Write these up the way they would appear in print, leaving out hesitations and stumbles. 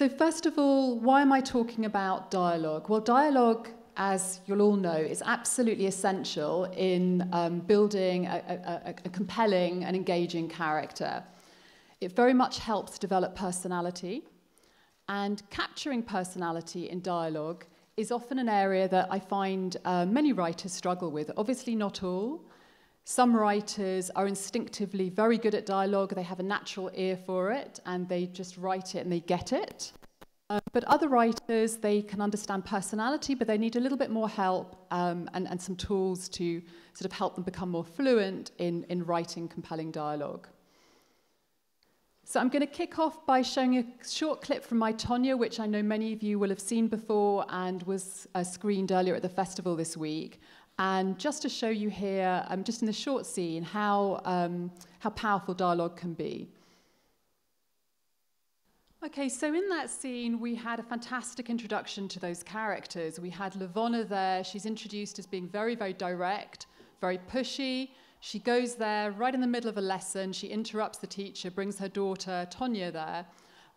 So first of all, why am I talking about dialogue? Well, dialogue, as you'll all know, is absolutely essential in building a compelling and engaging character. It very much helps develop personality, and capturing personality in dialogue is often an area that I find many writers struggle with. Obviously not all. Some writers are instinctively very good at dialogue, they have a natural ear for it, and they just write it and they get it. But other writers, they can understand personality, but they need a little bit more help and some tools to sort of help them become more fluent in writing compelling dialogue. So I'm going to kick off by showing a short clip from I, Tonya, which I know many of you will have seen before and was screened earlier at the festival this week. And just to show you here, just in the short scene, how powerful dialogue can be. Okay, so in that scene, we had a fantastic introduction to those characters. We had Levonna there. She's introduced as being very, very direct, very pushy. She goes there right in the middle of a lesson. She interrupts the teacher, brings her daughter, Tonya, there.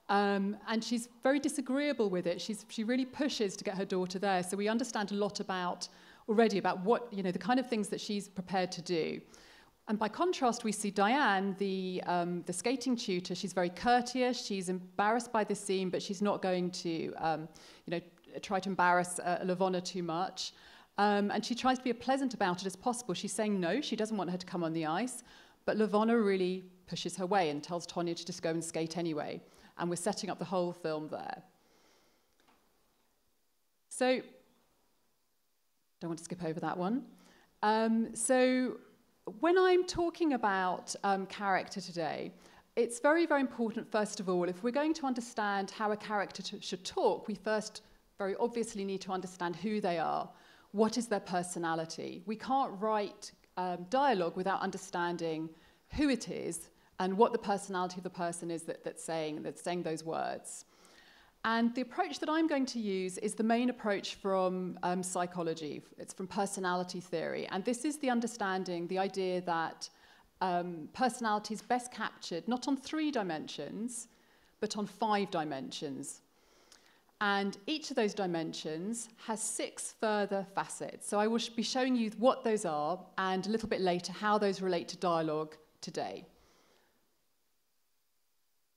And she's very disagreeable with it. She really pushes to get her daughter there. So we understand a lot already about what, the kind of things that she's prepared to do. And by contrast, we see Diane, the skating tutor. She's very courteous. She's embarrassed by the scene, but she's not going to, try to embarrass Levonna too much. And she tries to be as pleasant about it as possible. She's saying no, she doesn't want her to come on the ice. But Levonna really pushes her way and tells Tonya to just go and skate anyway. And we're setting up the whole film there. So, don't want to skip over that one. So when I'm talking about character today, it's very, very important, first of all, if we're going to understand how a character should talk, we first very obviously need to understand who they are. What is their personality? We can't write dialogue without understanding who it is and what the personality of the person is that's saying those words. And the approach that I'm going to use is the main approach from psychology. It's from personality theory. And this is the understanding, the idea that personality is best captured not on 3 dimensions, but on 5 dimensions. And each of those dimensions has 6 further facets. So I will be showing you what those are and a little bit later how those relate to dialogue today.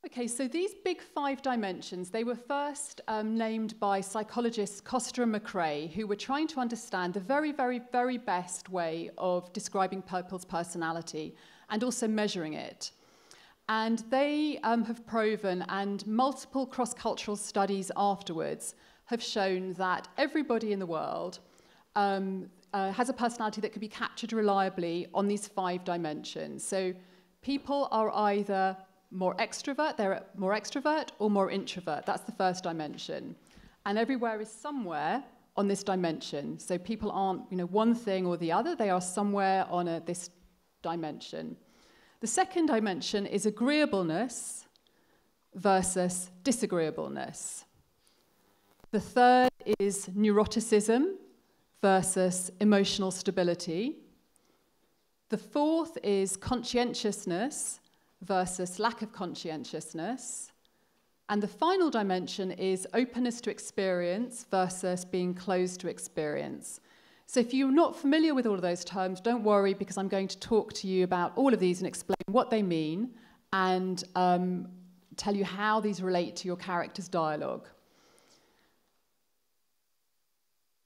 Okay, so these big 5 dimensions, they were first named by psychologists Costa and McRae, who were trying to understand the very, very, very best way of describing people's personality and also measuring it. And they have proven, and multiple cross-cultural studies afterwards have shown that everybody in the world has a personality that can be captured reliably on these 5 dimensions. So people are either they're more extrovert or more introvert. That's the first dimension. And everywhere is somewhere on this dimension. So people aren't, one thing or the other. They are somewhere on this dimension. The second dimension is agreeableness versus disagreeableness. The third is neuroticism versus emotional stability. The fourth is conscientiousness versus lack of conscientiousness. And the final dimension is openness to experience versus being closed to experience. So if you're not familiar with all of those terms, don't worry, because I'm going to talk to you about all of these and explain what they mean and tell you how these relate to your character's dialogue.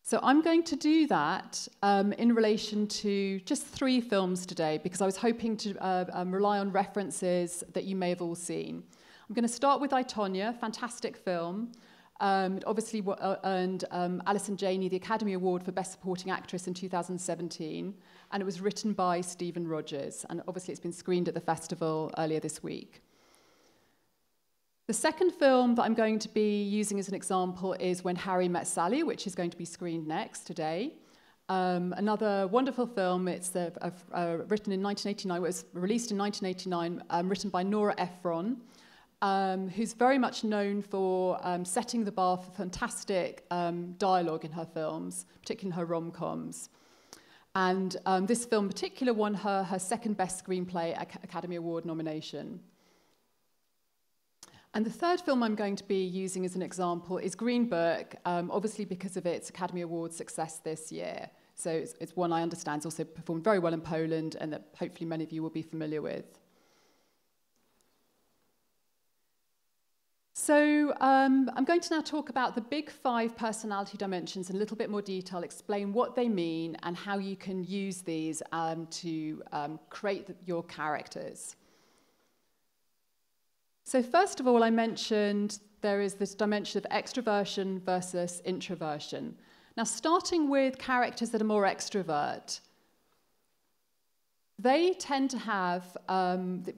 So I'm going to do that in relation to just 3 films today, because I was hoping to rely on references that you may have all seen. I'm going to start with I, Tonya, fantastic film. It obviously earned Alison Janney the Academy Award for Best Supporting Actress in 2017, and it was written by Stephen Rogers, and obviously it's been screened at the festival earlier this week. The second film that I'm going to be using as an example is When Harry Met Sally, which is going to be screened next today. Another wonderful film. It's written in 1989. It was released in 1989, written by Nora Ephron, who's very much known for setting the bar for fantastic dialogue in her films, particularly in her rom-coms. And this film in particular won her second Best Screenplay Academy Award nomination. And the third film I'm going to be using as an example is Green Book, obviously because of its Academy Award success this year. So it's one I understand is also performed very well in Poland and that hopefully many of you will be familiar with. So I'm going to now talk about the big 5 personality dimensions in a little bit more detail, explain what they mean and how you can use these to create your characters. So first of all, I mentioned there is this dimension of extroversion versus introversion. Now, starting with characters that are more extrovert, they tend to have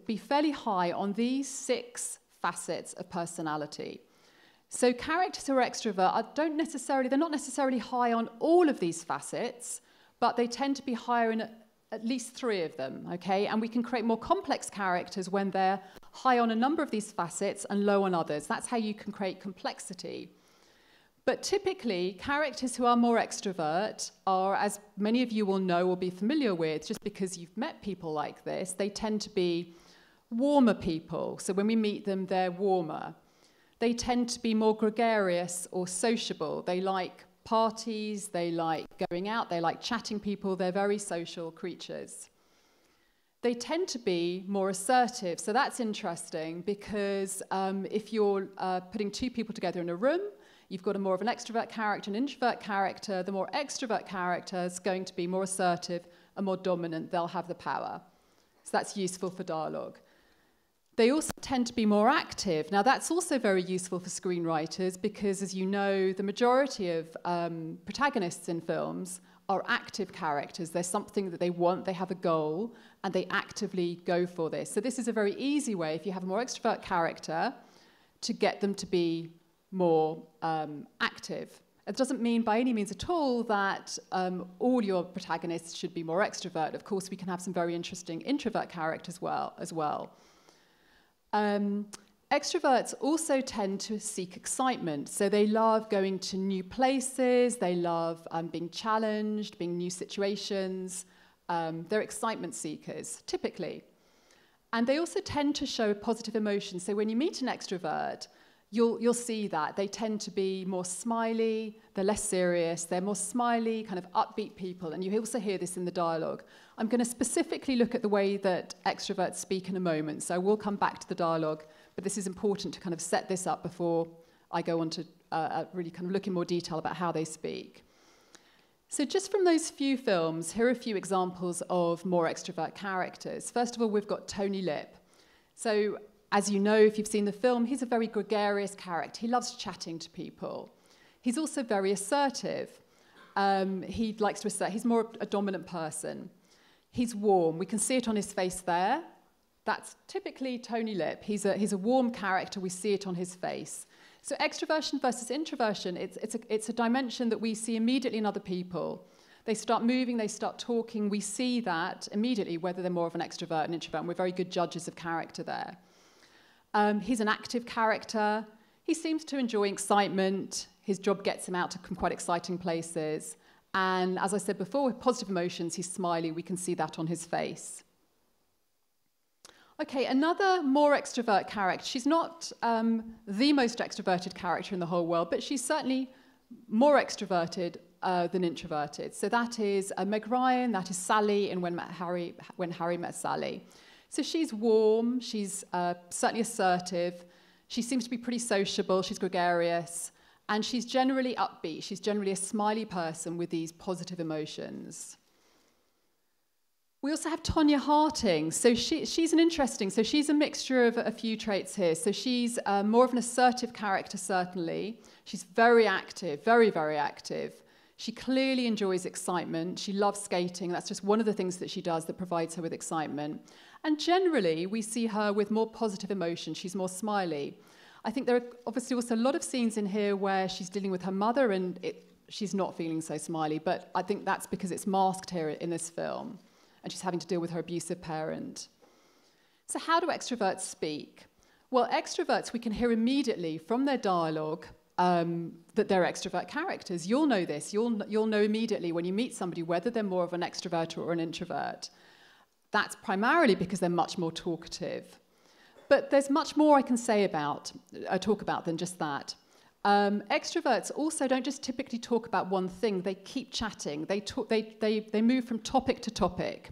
be fairly high on these 6 facets of personality. So characters who are extrovert they're not necessarily high on all of these facets, but they tend to be higher in at least 3 of them, okay? And we can create more complex characters when they're high on a number of these facets and low on others. That's how you can create complexity. But typically, characters who are more extrovert are, as many of you will know or be familiar with, just because you've met people like this, they tend to be warmer people. So when we meet them, they're warmer. They tend to be more gregarious or sociable. They like parties, they like going out, they like chatting people, they're very social creatures. They tend to be more assertive, so that's interesting because if you're putting 2 people together in a room, you've got a more of an extrovert character, an introvert character. The more extrovert character is going to be more assertive and more dominant, they'll have the power. So that's useful for dialogue. They also tend to be more active. Now, that's also very useful for screenwriters because, as you know, the majority of protagonists in films are active characters. There's something that they want, they have a goal, and they actively go for this. So this is a very easy way, if you have a more extrovert character, to get them to be more active. It doesn't mean by any means at all that all your protagonists should be more extrovert. Of course, we can have some very interesting introvert characters as well. Extroverts also tend to seek excitement. So they love going to new places. They love being challenged, being in new situations. They're excitement seekers, typically. And they also tend to show positive emotions. So when you meet an extrovert, you'll see that. They tend to be more smiley. They're less serious. They're more smiley, kind of upbeat people. And you also hear this in the dialogue. I'm going to specifically look at the way that extroverts speak in a moment. So we'll come back to the dialogue. But this is important to kind of set this up before I go on to really kind of look in more detail about how they speak. So just from those few films, here are a few examples of more extrovert characters. First of all, we've got Tony Lip. So as you know, if you've seen the film, he's a very gregarious character. He loves chatting to people. He's also very assertive. He likes to assert. He's more a dominant person. He's warm. We can see it on his face there. That's typically Tony Lip. He's a warm character. We see it on his face. So extroversion versus introversion, it's a dimension that we see immediately in other people. They start moving, they start talking. We see that immediately, whether they're more of an extrovert or an introvert, and we're very good judges of character there. He's an active character. He seems to enjoy excitement. His job gets him out to quite exciting places. And as I said before, with positive emotions, he's smiley. We can see that on his face. Okay, another more extrovert character. She's not the most extroverted character in the whole world, but she's certainly more extroverted than introverted. So that is Meg Ryan, that is Sally in When Harry Met Sally. So she's warm, she's certainly assertive, she seems to be pretty sociable, she's gregarious, and she's generally upbeat. She's generally a smiley person with these positive emotions. We also have Tonya Harding. So she's an interesting, so she's a mixture of a few traits here. So she's more of an assertive character, certainly. She's very active, very, very active. She clearly enjoys excitement. She loves skating. That's just one of the things that she does that provides her with excitement. And generally, we see her with more positive emotion. She's more smiley. I think there are obviously also a lot of scenes in here where she's dealing with her mother and she's not feeling so smiley, but I think that's because it's masked here in this film. And she's having to deal with her abusive parent. So how do extroverts speak? Well, extroverts, we can hear immediately from their dialogue that they're extrovert characters. You'll know this. You'll know immediately when you meet somebody whether they're more of an extrovert or an introvert. That's primarily because they're much more talkative. But there's much more I can say about, talk about than just that. Extroverts also don't just typically talk about one thing. They keep chatting. They move from topic to topic.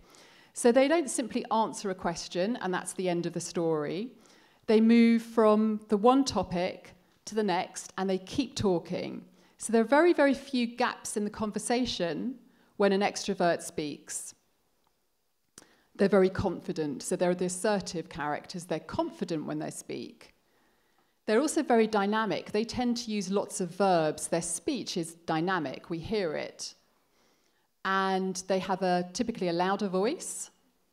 So they don't simply answer a question and that's the end of the story. They move from the one topic to the next and they keep talking. So there are very, very few gaps in the conversation when an extrovert speaks. They're very confident. So they're the assertive characters. They're confident when they speak. They're also very dynamic. They tend to use lots of verbs. Their speech is dynamic. We hear it. And they have typically a louder voice,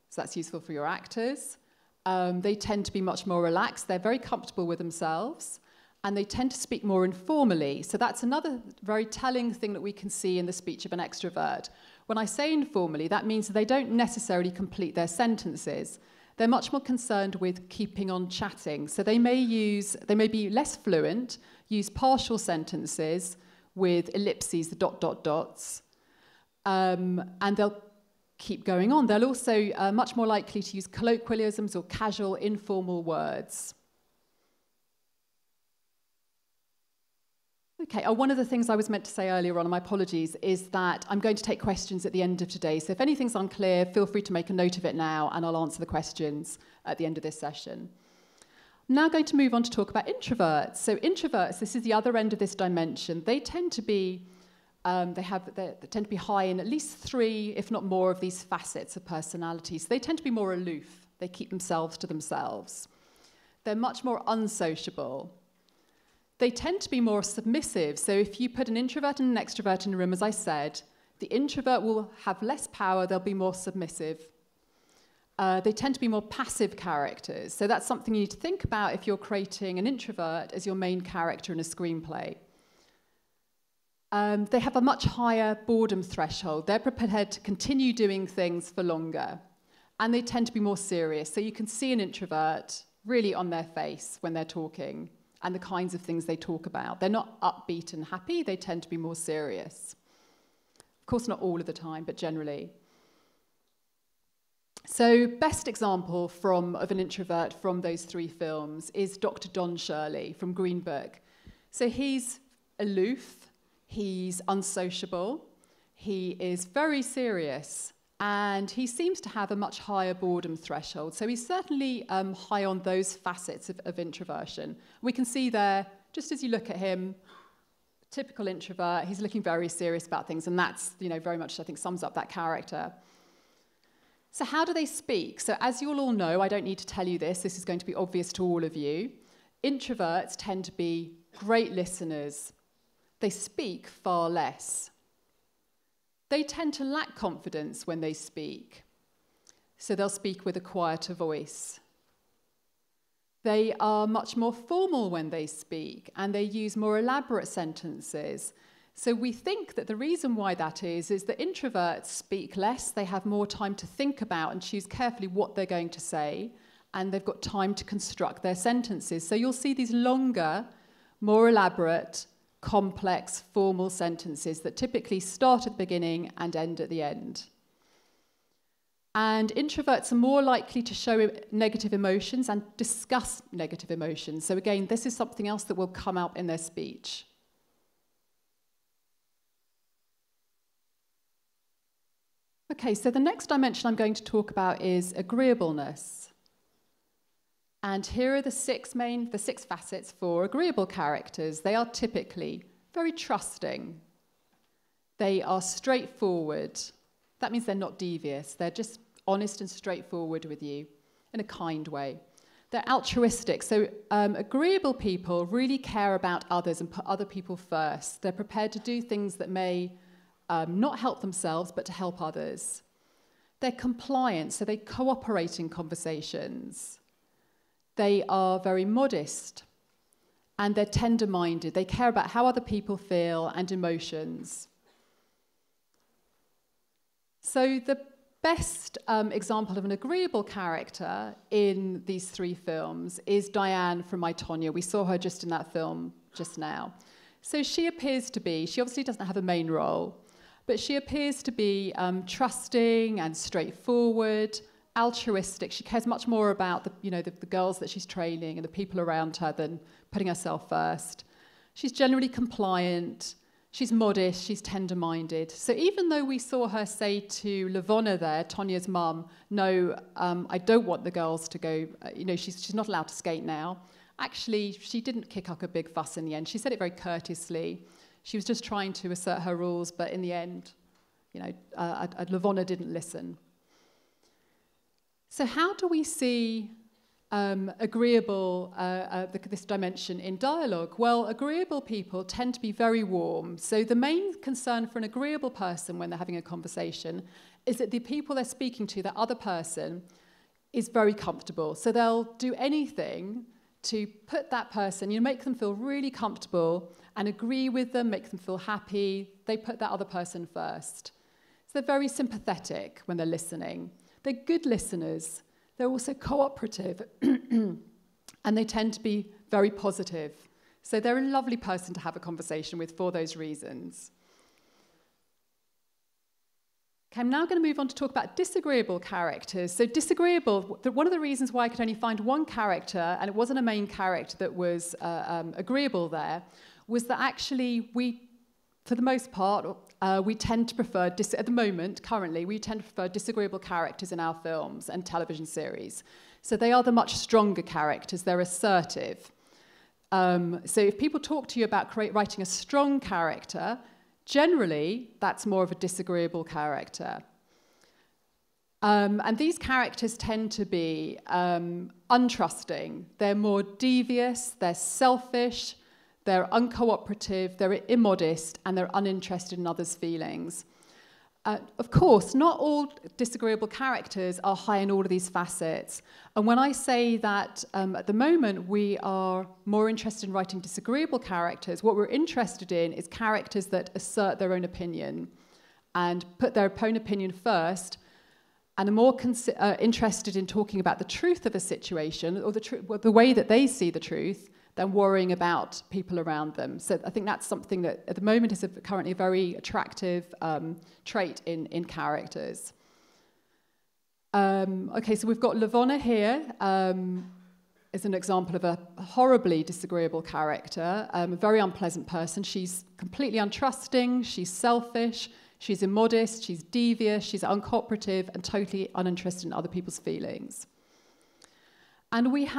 so that's useful for your actors. They tend to be much more relaxed. They're very comfortable with themselves. And they tend to speak more informally. So that's another very telling thing that we can see in the speech of an extrovert. When I say informally, that means that they don't necessarily complete their sentences. They're much more concerned with keeping on chatting. So they may be less fluent, use partial sentences with ellipses, the dots, and they'll keep going on. They'll also much more likely to use colloquialisms or casual, informal words. Okay, one of the things I was meant to say earlier on, and my apologies, is that I'm going to take questions at the end of today. So if anything's unclear, feel free to make a note of it now, and I'll answer the questions at the end of this session. I'm now going to move on to talk about introverts. So introverts, this is the other end of this dimension. They tend to be, they tend to be high in at least 3, if not more, of these facets of personality. So they tend to be more aloof. They keep themselves to themselves. They're much more unsociable. They tend to be more submissive. So if you put an introvert and an extrovert in a room, as I said, the introvert will have less power, they'll be more submissive. They tend to be more passive characters. So that's something you need to think about if you're creating an introvert as your main character in a screenplay. They have a much higher boredom threshold. They're prepared to continue doing things for longer. And they tend to be more serious. So you can see an introvert really on their face when they're talking, and the kinds of things they talk about. They're not upbeat and happy, they tend to be more serious. Of course, not all of the time, but generally. So, best example of an introvert from those 3 films is Dr. Don Shirley from Green Book. So he's aloof, he's unsociable, he is very serious, and he seems to have a much higher boredom threshold. So he's certainly high on those facets of introversion. We can see there, just as you look at him, typical introvert, he's looking very serious about things, and that's, very much, I think, sums up that character. So how do they speak? So as you all know, I don't need to tell you this is going to be obvious to all of you. Introverts tend to be great listeners. They speak far less. They tend to lack confidence when they speak, so they'll speak with a quieter voice. They are much more formal when they speak, and they use more elaborate sentences. So we think that the reason why that is that introverts speak less, they have more time to think about and choose carefully what they're going to say, and they've got time to construct their sentences. So you'll see these longer, more elaborate, complex, formal sentences that typically start at the beginning and end at the end. And introverts are more likely to show negative emotions and discuss negative emotions. So again, this is something else that will come out in their speech. Okay, so the next dimension I'm going to talk about is agreeableness. And here are the 6 facets for agreeable characters. They are typically very trusting. They are straightforward. That means they're not devious. They're just honest and straightforward with you in a kind way. They're altruistic. So agreeable people really care about others and put other people first. They're prepared to do things that may not help themselves, but to help others. They're compliant, so they cooperate in conversations. They are very modest, and they're tender-minded. They care about how other people feel and emotions. So the best example of an agreeable character in these 3 films is Diane from I, Tonya. We saw her just in that film just now. So she obviously doesn't have a main role, but she appears to be trusting and straightforward altruistic. She cares much more about the girls that she's training and the people around her than putting herself first. She's generally compliant. She's modest. She's tender-minded. So even though we saw her say to Lavonna there, Tonya's mum, no, I don't want the girls to go, she's not allowed to skate now. Actually, she didn't kick up a big fuss in the end. She said it very courteously. She was just trying to assert her rules, but in the end, Lavonna didn't listen. So how do we see agreeable, this dimension in dialogue? Well, agreeable people tend to be very warm. So the main concern for an agreeable person when they're having a conversation is that the people they're speaking to, that other person, is very comfortable. So they'll do anything to put that person, make them feel really comfortable and agree with them, make them feel happy. They put that other person first. So they're very sympathetic when they're listening. They're good listeners. They're also cooperative, and they tend to be very positive. So they're a lovely person to have a conversation with for those reasons. Okay, I'm now going to move on to talk about disagreeable characters. So disagreeable, one of the reasons why I could only find one character, and it wasn't a main character that was agreeable there, was that actually for the most part, we tend to prefer, at the moment, currently, we tend to prefer disagreeable characters in our films and television series. So they are the much stronger characters. They're assertive. So if people talk to you about writing a strong character, generally, that's more of a disagreeable character. And these characters tend to be untrusting. They're more devious, they're selfish, they're uncooperative, they're immodest, and they're uninterested in others' feelings. Of course, not all disagreeable characters are high in all of these facets. And when I say that at the moment we are more interested in writing disagreeable characters, what we're interested in is characters that assert their own opinion and put their own opinion first, and are more interested in talking about the truth of a situation or the way that they see the truth than worrying about people around them. So I think that's something that at the moment is currently a very attractive trait in characters. Okay, so we've got Lavonna here as an example of a horribly disagreeable character, a very unpleasant person. She's completely untrusting, she's selfish, she's immodest, she's devious, she's uncooperative and totally uninterested in other people's feelings. And we've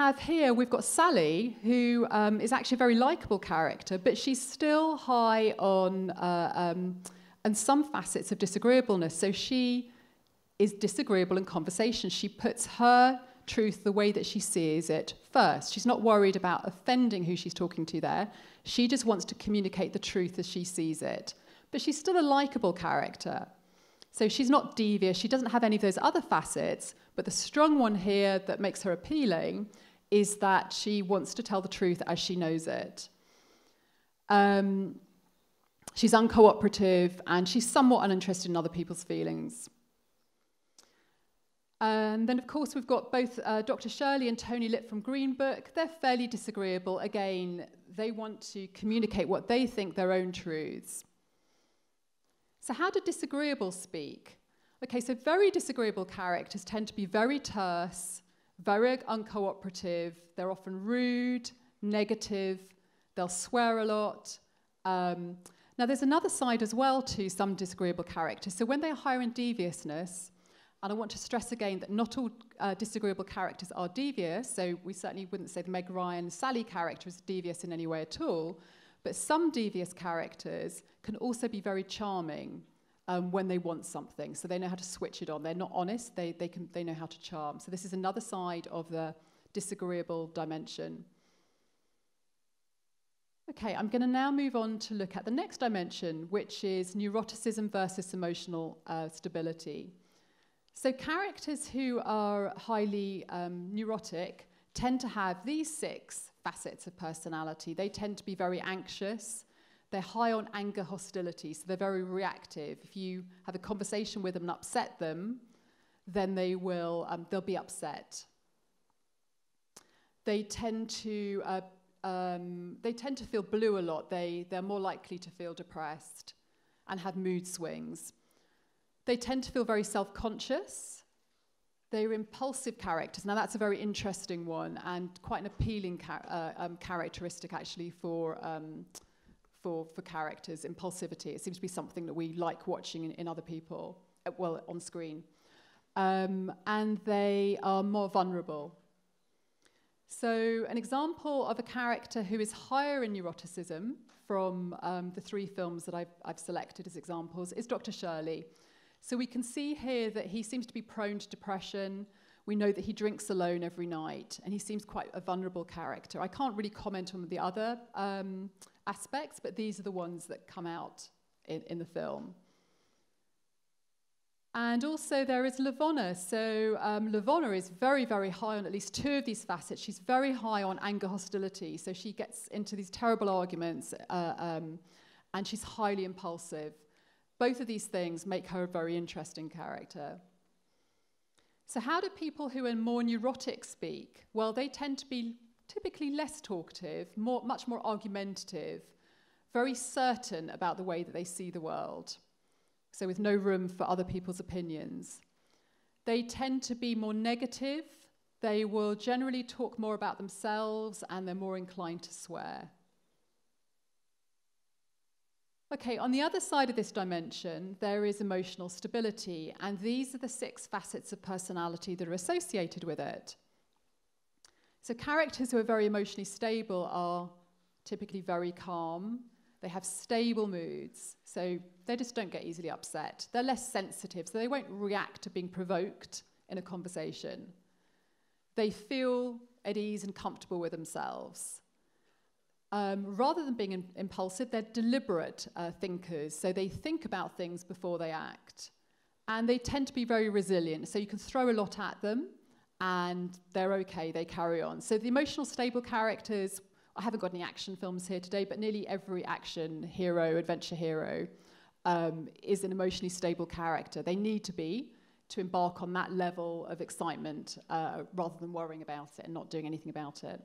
got Sally, who is actually a very likable character, but she's still high on and some facets of disagreeableness. So she is disagreeable in conversation. She puts her truth the way that she sees it first. She's not worried about offending who she's talking to there. She just wants to communicate the truth as she sees it. But she's still a likable character. So she's not devious. She doesn't have any of those other facets. But the strong one here that makes her appealing is that she wants to tell the truth as she knows it. She's uncooperative and she's somewhat uninterested in other people's feelings. And then, of course, we've got both Dr. Shirley and Tony Lipp from Green Book. They're fairly disagreeable. Again, they want to communicate what they think their own truths. So how do disagreeables speak? Okay, so very disagreeable characters tend to be very terse, very uncooperative. They're often rude, negative. They'll swear a lot. Now, there's another side as well to some disagreeable characters. So when they are higher in deviousness, and I want to stress again that not all disagreeable characters are devious, so we certainly wouldn't say the Meg Ryan Sally character is devious in any way at all, but some devious characters can also be very charming when they want something. So they know how to switch it on. They're not honest, they know how to charm. So this is another side of the disagreeable dimension. Okay, I'm going to now move on to look at the next dimension, which is neuroticism versus emotional stability. So characters who are highly neurotic tend to have these 6 facets of personality. They tend to be very anxious. They're high on anger, hostility, so they're very reactive. If you have a conversation with them and upset them, then they'll be upset. They tend to feel blue a lot. They're more likely to feel depressed and have mood swings. They tend to feel very self-conscious. They're impulsive characters. Now, that's a very interesting one and quite an appealing characteristic, actually, for characters, impulsivity. It seems to be something that we like watching in other people, well, on screen. And they are more vulnerable. So an example of a character who is higher in neuroticism from the 3 films that I've selected as examples is Dr. Shirley. So we can see here that he seems to be prone to depression. We know that he drinks alone every night, and he seems quite a vulnerable character. I can't really comment on the other aspects, but these are the ones that come out in the film. And also there is Lavonna. So Lavonna is very, very high on at least 2 of these facets. She's very high on anger hostility. So she gets into these terrible arguments, and she's highly impulsive. Both of these things make her a very interesting character. So how do people who are more neurotic speak? Well, they tend to be typically less talkative, much more argumentative, very certain about the way that they see the world. So with no room for other people's opinions. They tend to be more negative. They will generally talk more about themselves, and they're more inclined to swear. Okay, on the other side of this dimension, there is emotional stability, and these are the 6 facets of personality that are associated with it. So characters who are very emotionally stable are typically very calm. They have stable moods, so they just don't get easily upset. They're less sensitive, so they won't react to being provoked in a conversation. They feel at ease and comfortable with themselves. Rather than being impulsive, they're deliberate thinkers, so they think about things before they act. And they tend to be very resilient, so you can throw a lot at them, and they're okay, they carry on. So the emotional stable characters, I haven't got any action films here today, but nearly every action hero, adventure hero, is an emotionally stable character. They need to be to embark on that level of excitement rather than worrying about it and not doing anything about it.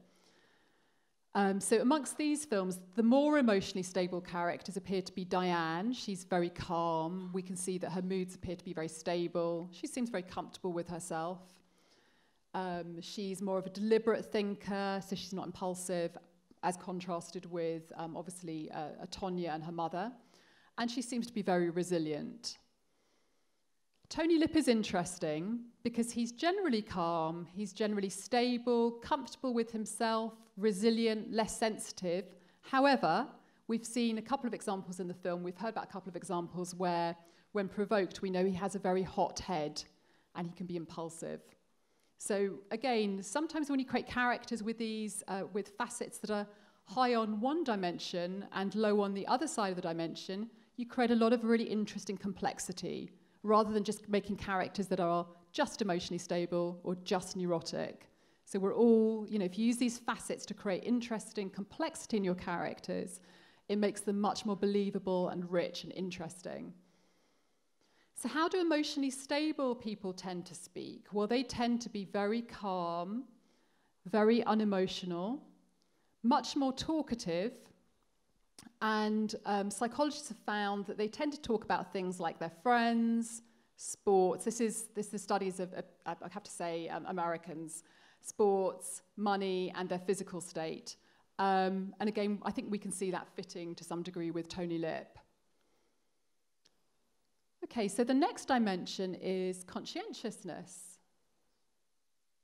So amongst these films, the more emotionally stable characters appear to be Diane. She's very calm. We can see that her moods appear to be very stable. She seems very comfortable with herself. She's more of a deliberate thinker, so she's not impulsive, as contrasted with, obviously, Tonya and her mother. And she seems to be very resilient. Tony Lip is interesting because he's generally calm, he's generally stable, comfortable with himself, resilient, less sensitive. However, we've seen a couple of examples in the film, we've heard about a couple of examples where, when provoked, we know he has a very hot head and he can be impulsive. So again, sometimes when you create characters with these, with facets that are high on one dimension and low on the other side of the dimension, you create a lot of really interesting complexity, rather than just making characters that are just emotionally stable or just neurotic. So we're all, if you use these facets to create interesting complexity in your characters, it makes them much more believable and rich and interesting. So how do emotionally stable people tend to speak? Well, they tend to be very calm, very unemotional, much more talkative, and psychologists have found that they tend to talk about things like their friends, sports. This is studies of I have to say, Americans, sports, money, and their physical state. And again, I think we can see that fitting to some degree with Tony Lip. Okay, so the next dimension is conscientiousness.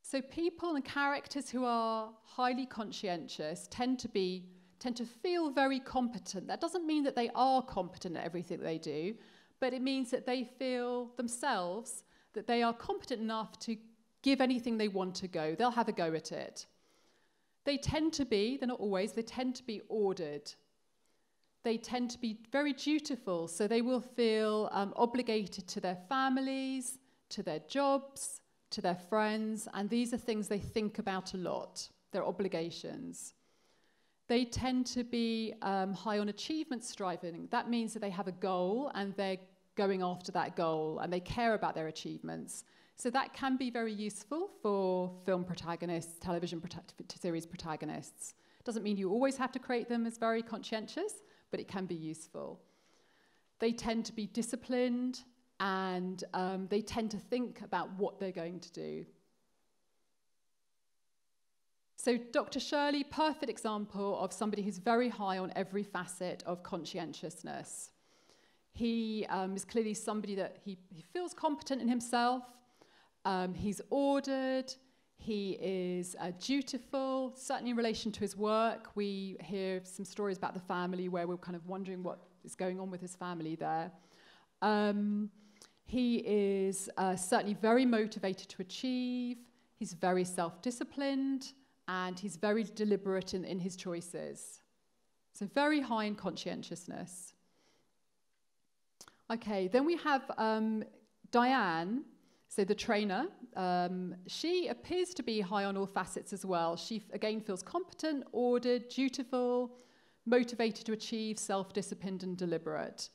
So people and characters who are highly conscientious tend to feel very competent. That doesn't mean that they are competent at everything that they do, but it means that they feel themselves that they are competent enough to give anything they want to go. They'll have a go at it. They tend to be, they're not always, they tend to be ordered. They tend to be very dutiful, so they will feel obligated to their families, to their jobs, to their friends, and these are things they think about a lot, their obligations. They tend to be high on achievement striving. That means that they have a goal and they're going after that goal and they care about their achievements. So that can be very useful for film protagonists, television series protagonists. Doesn't mean you always have to create them as very conscientious, but it can be useful. They tend to be disciplined and they tend to think about what they're going to do. So Dr. Shirley, perfect example of somebody who's very high on every facet of conscientiousness. He is clearly somebody that he feels competent in himself. He's ordered. He is dutiful, certainly in relation to his work. We hear some stories about the family where we're kind of wondering what is going on with his family there. He is certainly very motivated to achieve. He's very self-disciplined, and he's very deliberate in his choices. So very high in conscientiousness. Okay, then we have Diane, so the trainer. She appears to be high on all facets as well. She, again, feels competent, ordered, dutiful, motivated to achieve, self-disciplined and deliberate.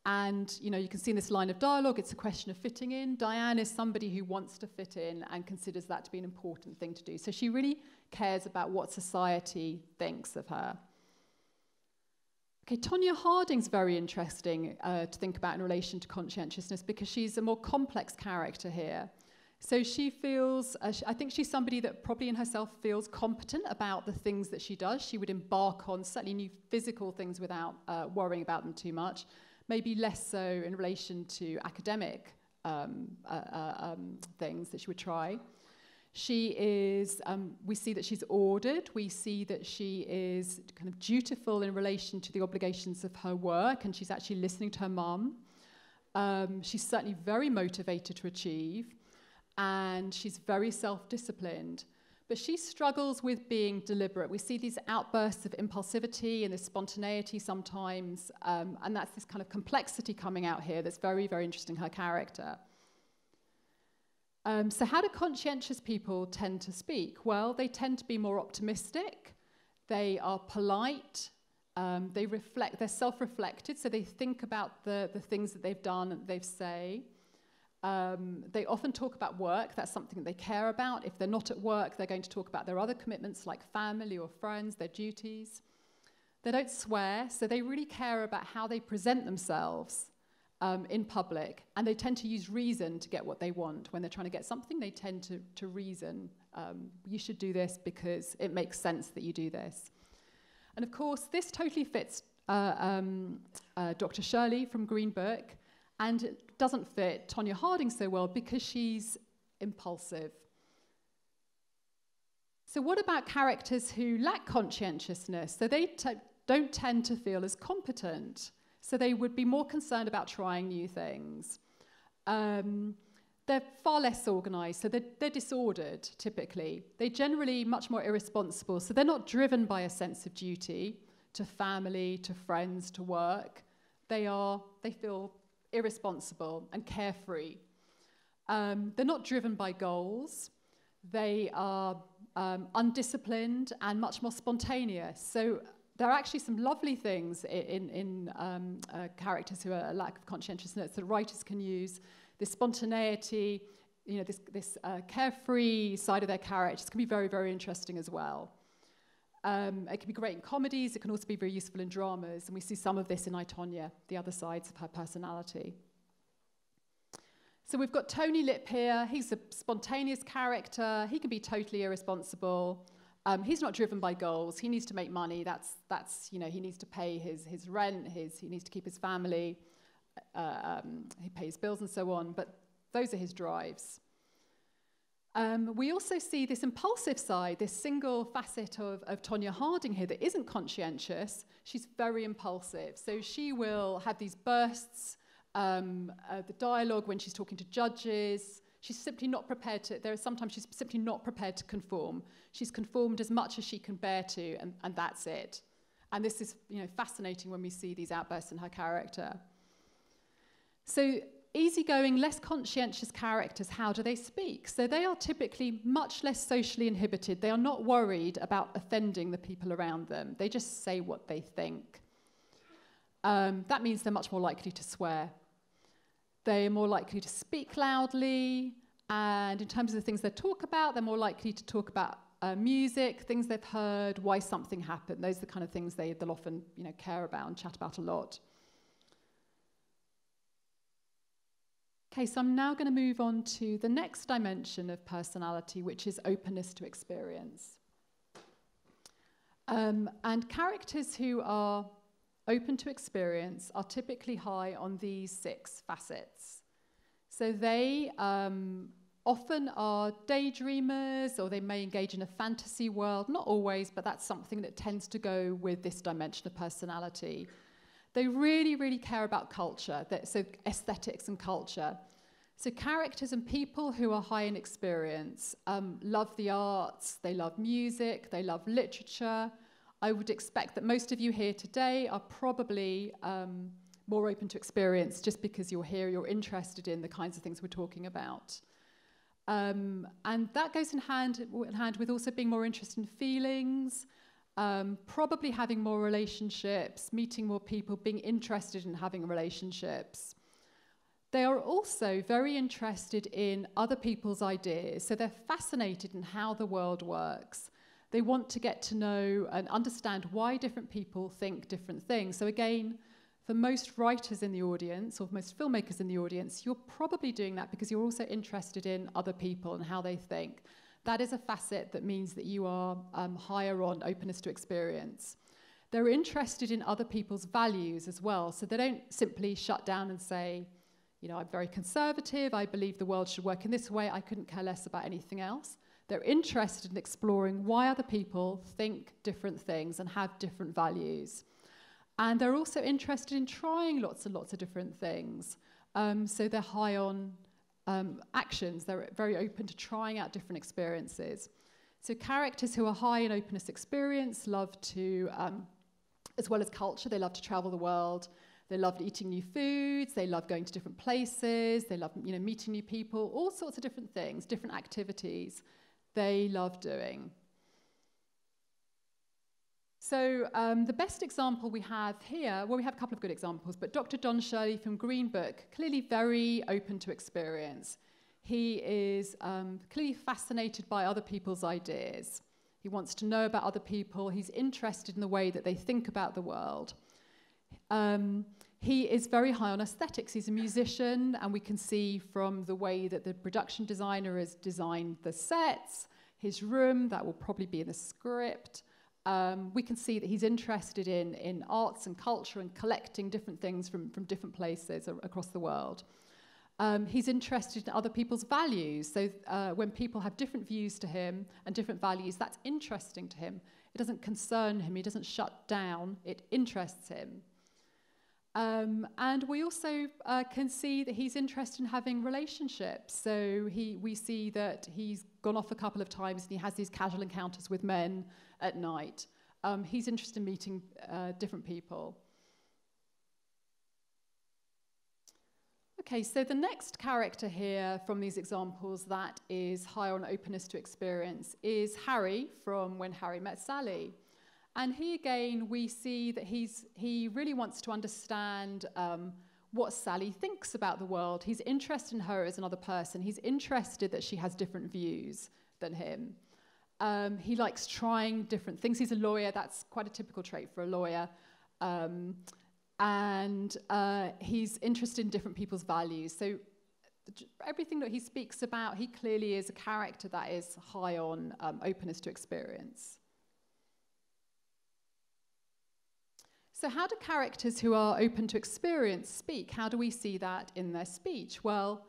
And, you know, you can see in this line of dialogue, it's a question of fitting in. Diane is somebody who wants to fit in and considers that to be an important thing to do. So she really cares about what society thinks of her. Okay, Tonya Harding's very interesting to think about in relation to conscientiousness because she's a more complex character here. So she feels, I think she's somebody that probably in herself feels competent about the things that she does. She would embark on certainly new physical things without worrying about them too much. Maybe less so in relation to academic things that she would try. She is, we see that she's ordered. We see that she is kind of dutiful in relation to the obligations of her work, and she's actually listening to her mum. She's certainly very motivated to achieve, and she's very self-disciplined. But she struggles with being deliberate. We see these outbursts of impulsivity and this spontaneity sometimes, and that's this kind of complexity coming out here that's very, very interesting, her character. So how do conscientious people tend to speak? Well, they tend to be more optimistic. They are polite. They reflect. They're self-reflected, so they think about the things that they've done and they say. They often talk about work. That's something that they care about. If they're not at work, they're going to talk about their other commitments like family or friends, their duties. They don't swear, so they really care about how they present themselves in public, and they tend to use reason to get what they want. When they're trying to get something, they tend to reason. You should do this because it makes sense that you do this. And of course, this totally fits Dr. Shirley from Green Book, and it doesn't fit Tonya Harding so well because she's impulsive. So what about characters who lack conscientiousness? So they don't tend to feel as competent. So they would be more concerned about trying new things. They're far less organized, so they're disordered, typically. They're generally much more irresponsible, so they're not driven by a sense of duty to family, to friends, to work. They feel irresponsible and carefree. They're not driven by goals. They are undisciplined and much more spontaneous. So there are actually some lovely things in characters who are a lack of conscientiousness that writers can use. This spontaneity, you know, this carefree side of their characters can be very, very interesting as well. It can be great in comedies. It can also be very useful in dramas. And we see some of this in I, Tonya, the other sides of her personality. So we've got Tony Lip here. He's a spontaneous character. He can be totally irresponsible. He's not driven by goals. He needs to make money. That's you know, he needs to pay his rent. He needs to keep his family. He pays bills and so on. But those are his drives. We also see this impulsive side, this single facet of Tonya Harding here that isn't conscientious. She's very impulsive. So she will have these bursts, the dialogue when she's talking to judges. She's simply not prepared to, sometimes she's simply not prepared to conform. She's conformed as much as she can bear to, and that's it. And this is, you know, fascinating when we see these outbursts in her character. So easygoing, less conscientious characters, how do they speak? So they are typically much less socially inhibited. They are not worried about offending the people around them. They just say what they think. That means they're much more likely to swear. They're more likely to speak loudly, and in terms of the things they talk about, they're more likely to talk about music, things they've heard, why something happened. Those are the kind of things they'll often, you know, care about and chat about a lot. Okay, so I'm now going to move on to the next dimension of personality, which is openness to experience. And characters who are open to experience are typically high on these 6 facets. So they often are daydreamers, or they may engage in a fantasy world. Not always, but that's something that tends to go with this dimension of personality. They really, really care about culture, so aesthetics and culture. So characters and people who are high in experience love the arts, they love music, they love literature. I would expect that most of you here today are probably more open to experience just because you're here, you're interested in the kinds of things we're talking about. And that goes in hand with also being more interested in feelings, probably having more relationships, meeting more people, being interested in having relationships. They are also very interested in other people's ideas, so they're fascinated in how the world works. They want to get to know and understand why different people think different things. So again, for most writers in the audience, or most filmmakers in the audience, you're probably doing that because you're also interested in other people and how they think. That is a facet that means that you are higher on openness to experience. They're interested in other people's values as well, so they don't simply shut down and say, you know, I'm very conservative, I believe the world should work in this way, I couldn't care less about anything else. They're interested in exploring why other people think different things and have different values. And they're also interested in trying lots and lots of different things. So they're high on actions. They're very open to trying out different experiences. So characters who are high in openness experience love to, as well as culture, they love to travel the world. They love eating new foods. They love going to different places. They love, you know, meeting new people, all sorts of different things, different activities they love doing. So the best example we have here, well, we have a couple of good examples, but Dr. Don Shirley from Green Book, clearly very open to experience. He is clearly fascinated by other people's ideas. He wants to know about other people. He's interested in the way that they think about the world. He is very high on aesthetics. He's a musician, and we can see from the way that the production designer has designed the sets, his room, that will probably be in the script. We can see that he's interested in arts and culture and collecting different things from different places across the world. He's interested in other people's values. So when people have different views to him and different values, that's interesting to him. It doesn't concern him. He doesn't shut down. It interests him. And we also can see that he's interested in having relationships. So we see that he's gone off a couple of times and he has these casual encounters with men at night. He's interested in meeting different people. Okay, so the next character here from these examples that is high on openness to experience is Harry from When Harry Met Sally. And he, again, we see that he really wants to understand what Sally thinks about the world. He's interested in her as another person. He's interested that she has different views than him. He likes trying different things. He's a lawyer. That's quite a typical trait for a lawyer. And he's interested in different people's values. So everything that he speaks about, he clearly is a character that is high on openness to experience. So how do characters who are open to experience speak? How do we see that in their speech? Well,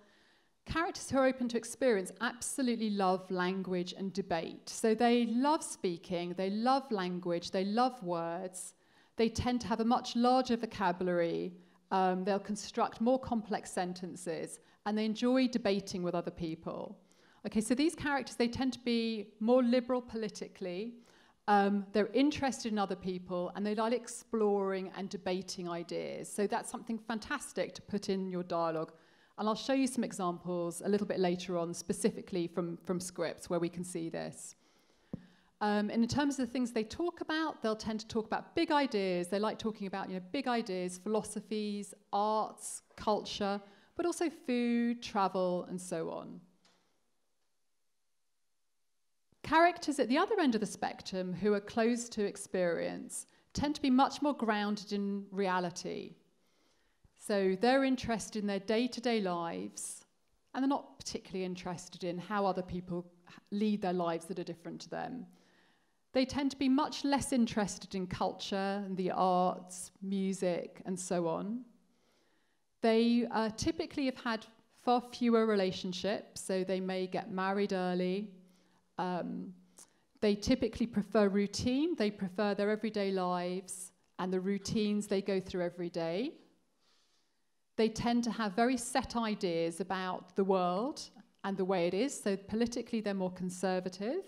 characters who are open to experience absolutely love language and debate. So they love speaking, they love language, they love words. They tend to have a much larger vocabulary. They'll construct more complex sentences, and they enjoy debating with other people. Okay, so these characters, they tend to be more liberal politically. They're interested in other people, and they like exploring and debating ideas. So that's something fantastic to put in your dialogue. And I'll show you some examples a little bit later on, specifically from scripts where we can see this. And in terms of the things they talk about, they'll tend to talk about big ideas. They like talking about, big ideas, philosophies, arts, culture, but also food, travel, and so on. Characters at the other end of the spectrum who are close to experience tend to be much more grounded in reality. So they're interested in their day-to-day lives, and they're not particularly interested in how other people lead their lives that are different to them. They tend to be much less interested in culture and the arts, music, and so on. They typically have had far fewer relationships, so they may get married early. They typically prefer routine. They prefer their everyday lives and the routines they go through every day. They tend to have very set ideas about the world and the way it is. So politically, they're more conservative,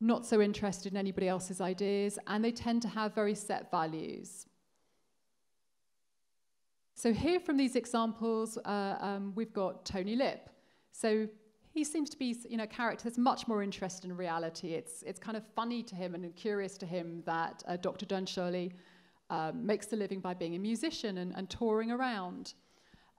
not so interested in anybody else's ideas, and they tend to have very set values. So here from these examples, we've got Tony Lip. So he seems to be, a character that's much more interested in reality. It's kind of funny to him and curious to him that Dr. Don Shirley makes a living by being a musician and touring around.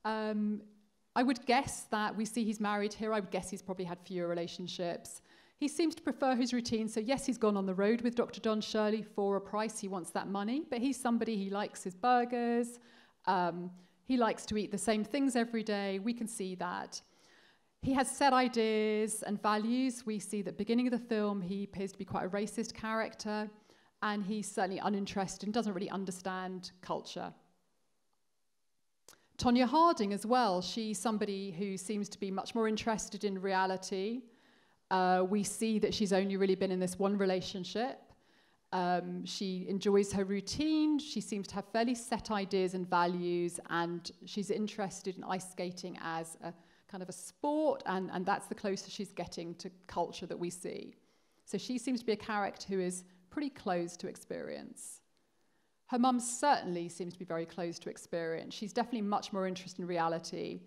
I would guess that we see he's married here. I would guess he's probably had fewer relationships. He seems to prefer his routine. So yes, he's gone on the road with Dr. Don Shirley for a price. He wants that money, but he's somebody, he likes his burgers. He likes to eat the same things every day. We can see that. He has set ideas and values. We see that beginning of the film, he appears to be quite a racist character, and he's certainly uninterested and doesn't really understand culture. Tonya Harding as well. She's somebody who seems to be much more interested in reality. We see that she's only really been in this one relationship. She enjoys her routine. She seems to have fairly set ideas and values, and she's interested in ice skating as a kind of a sport, and that's the closest she's getting to culture that we see. So she seems to be a character who is pretty close to experience. Her mum certainly seems to be very close to experience. She's definitely much more interested in reality.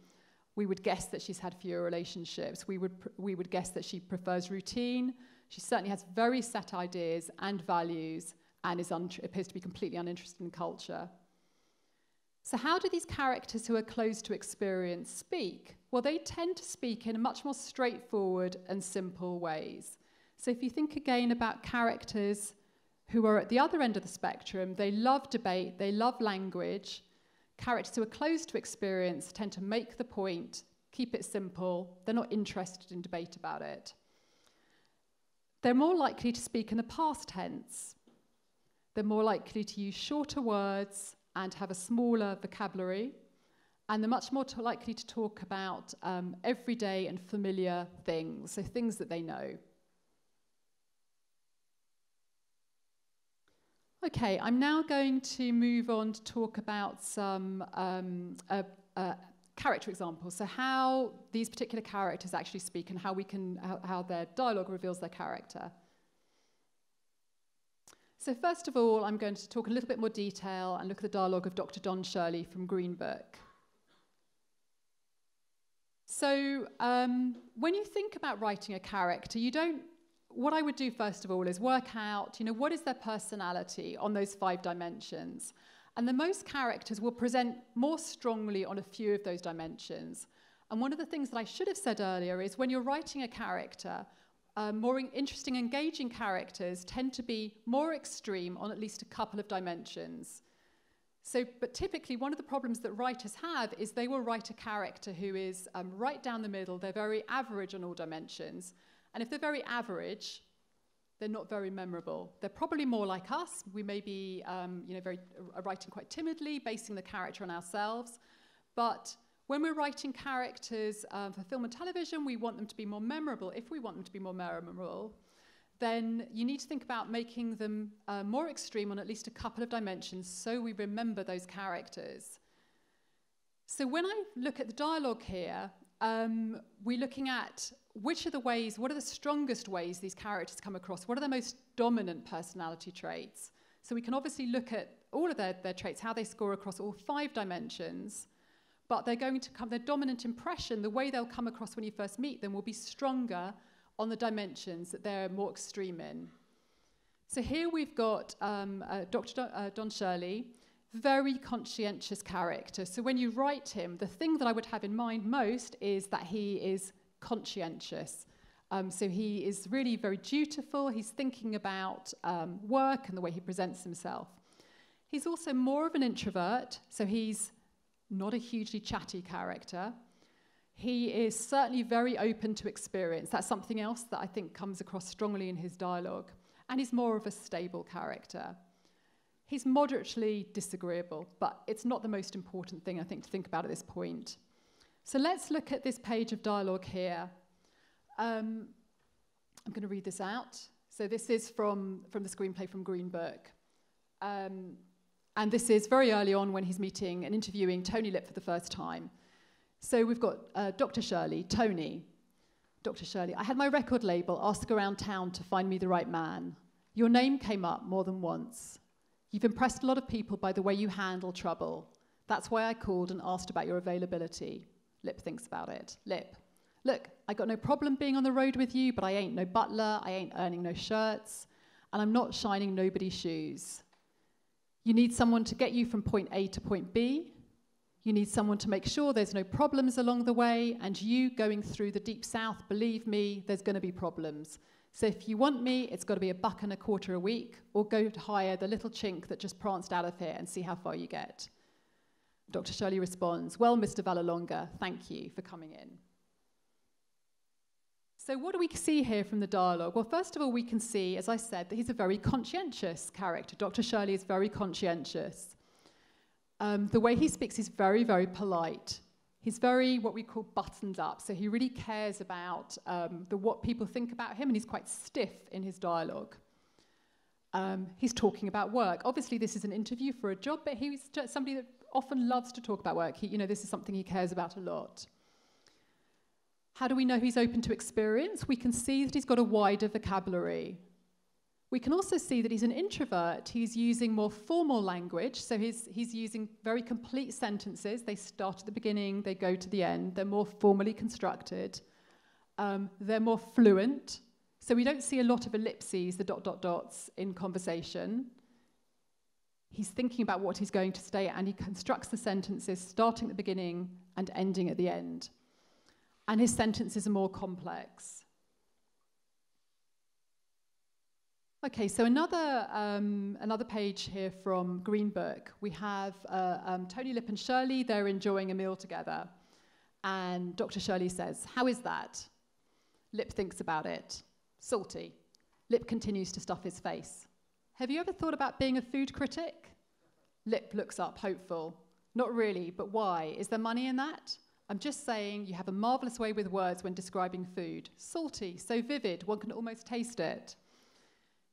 We would guess that she's had fewer relationships. We would guess that she prefers routine. She certainly has very set ideas and values and appears to be completely uninterested in culture. So how do these characters who are close to experience speak? Well, they tend to speak in much more straightforward and simple ways. So if you think again about characters who are at the other end of the spectrum, they love debate, they love language. Characters who are close to experience tend to make the point, keep it simple. They're not interested in debate about it. They're more likely to speak in the past tense. They're more likely to use shorter words and have a smaller vocabulary. And they're much more likely to talk about everyday and familiar things, so things that they know. Okay, I'm now going to move on to talk about some character examples. So how these particular characters actually speak and how their dialogue reveals their character. So first of all, I'm going to talk a little bit more detail and look at the dialogue of Dr. Don Shirley from Green Book. So when you think about writing a character, what I would do first of all is work out, what is their personality on those 5 dimensions. And the most characters will present more strongly on a few of those dimensions. And one of the things that I should have said earlier is when you're writing a character, more interesting, engaging characters tend to be more extreme on at least a couple of dimensions. But typically one of the problems that writers have is they will write a character who is right down the middle. They're very average on all dimensions. And if they're very average, they're not very memorable. They're probably more like us. We may be writing quite timidly, basing the character on ourselves. But when we're writing characters for film and television, we want them to be more memorable. If we want them to be more memorable, then you need to think about making them more extreme on at least a couple of dimensions so we remember those characters. So when I look at the dialogue here, we're looking at what are the strongest ways these characters come across? What are the most dominant personality traits? So we can obviously look at all of their traits, how they score across all 5 dimensions, but their dominant impression, the way they'll come across when you first meet them will be stronger on the dimensions that they're more extreme in. So here we've got Dr. Don Shirley, very conscientious character. So when you write him, the thing that I would have in mind most is that he is conscientious. So he is really very dutiful. He's thinking about work and the way he presents himself. He's also more of an introvert, so he's not a hugely chatty character. He is certainly very open to experience. That's something else that I think comes across strongly in his dialogue. And he's more of a stable character. He's moderately disagreeable, but it's not the most important thing, I think, to think about at this point. So let's look at this page of dialogue here. I'm going to read this out. So this is from the screenplay from Green Book. And this is very early on when he's meeting and interviewing Tony Lip for the first time. So we've got Dr. Shirley, Tony. Dr. Shirley, I had my record label ask around town to find me the right man. Your name came up more than once. You've impressed a lot of people by the way you handle trouble. That's why I called and asked about your availability. Lip thinks about it. Lip, look, I got no problem being on the road with you, but I ain't no butler, I ain't earning no shirts, and I'm not shining nobody's shoes. You need someone to get you from point A to point B. You need someone to make sure there's no problems along the way, and you going through the deep south, believe me, there's going to be problems. So if you want me, it's got to be $1.25 a week, or go to hire the little chink that just pranced out of here and see how far you get. Dr. Shirley responds, well, Mr. Vallelonga, thank you for coming in. So what do we see here from the dialogue? Well, first of all, we can see, as I said, that he's a very conscientious character. Dr. Shirley is very conscientious. The way he speaks is very, very polite. He's very, what we call, buttoned up. So he really cares about what people think about him, and he's quite stiff in his dialogue. He's talking about work. Obviously, this is an interview for a job, but he's just somebody that often loves to talk about work. This is something he cares about a lot. How do we know he's open to experience? We can see that he's got a wider vocabulary. We can also see that he's an introvert. He's using more formal language, so he's using very complete sentences. They start at the beginning, they go to the end. They're more formally constructed. They're more fluent. So we don't see a lot of ellipses, the ... dots in conversation. He's thinking about what he's going to say, and he constructs the sentences starting at the beginning and ending at the end. And his sentences are more complex. Okay, so another page here from Green Book. We have Tony Lip and Shirley. They're enjoying a meal together. And Dr. Shirley says, how is that? Lip thinks about it. Salty. Lip continues to stuff his face. Have you ever thought about being a food critic? Lip looks up, hopeful. Not really, but why? Is there money in that? I'm just saying you have a marvelous way with words when describing food. Salty, so vivid, one can almost taste it.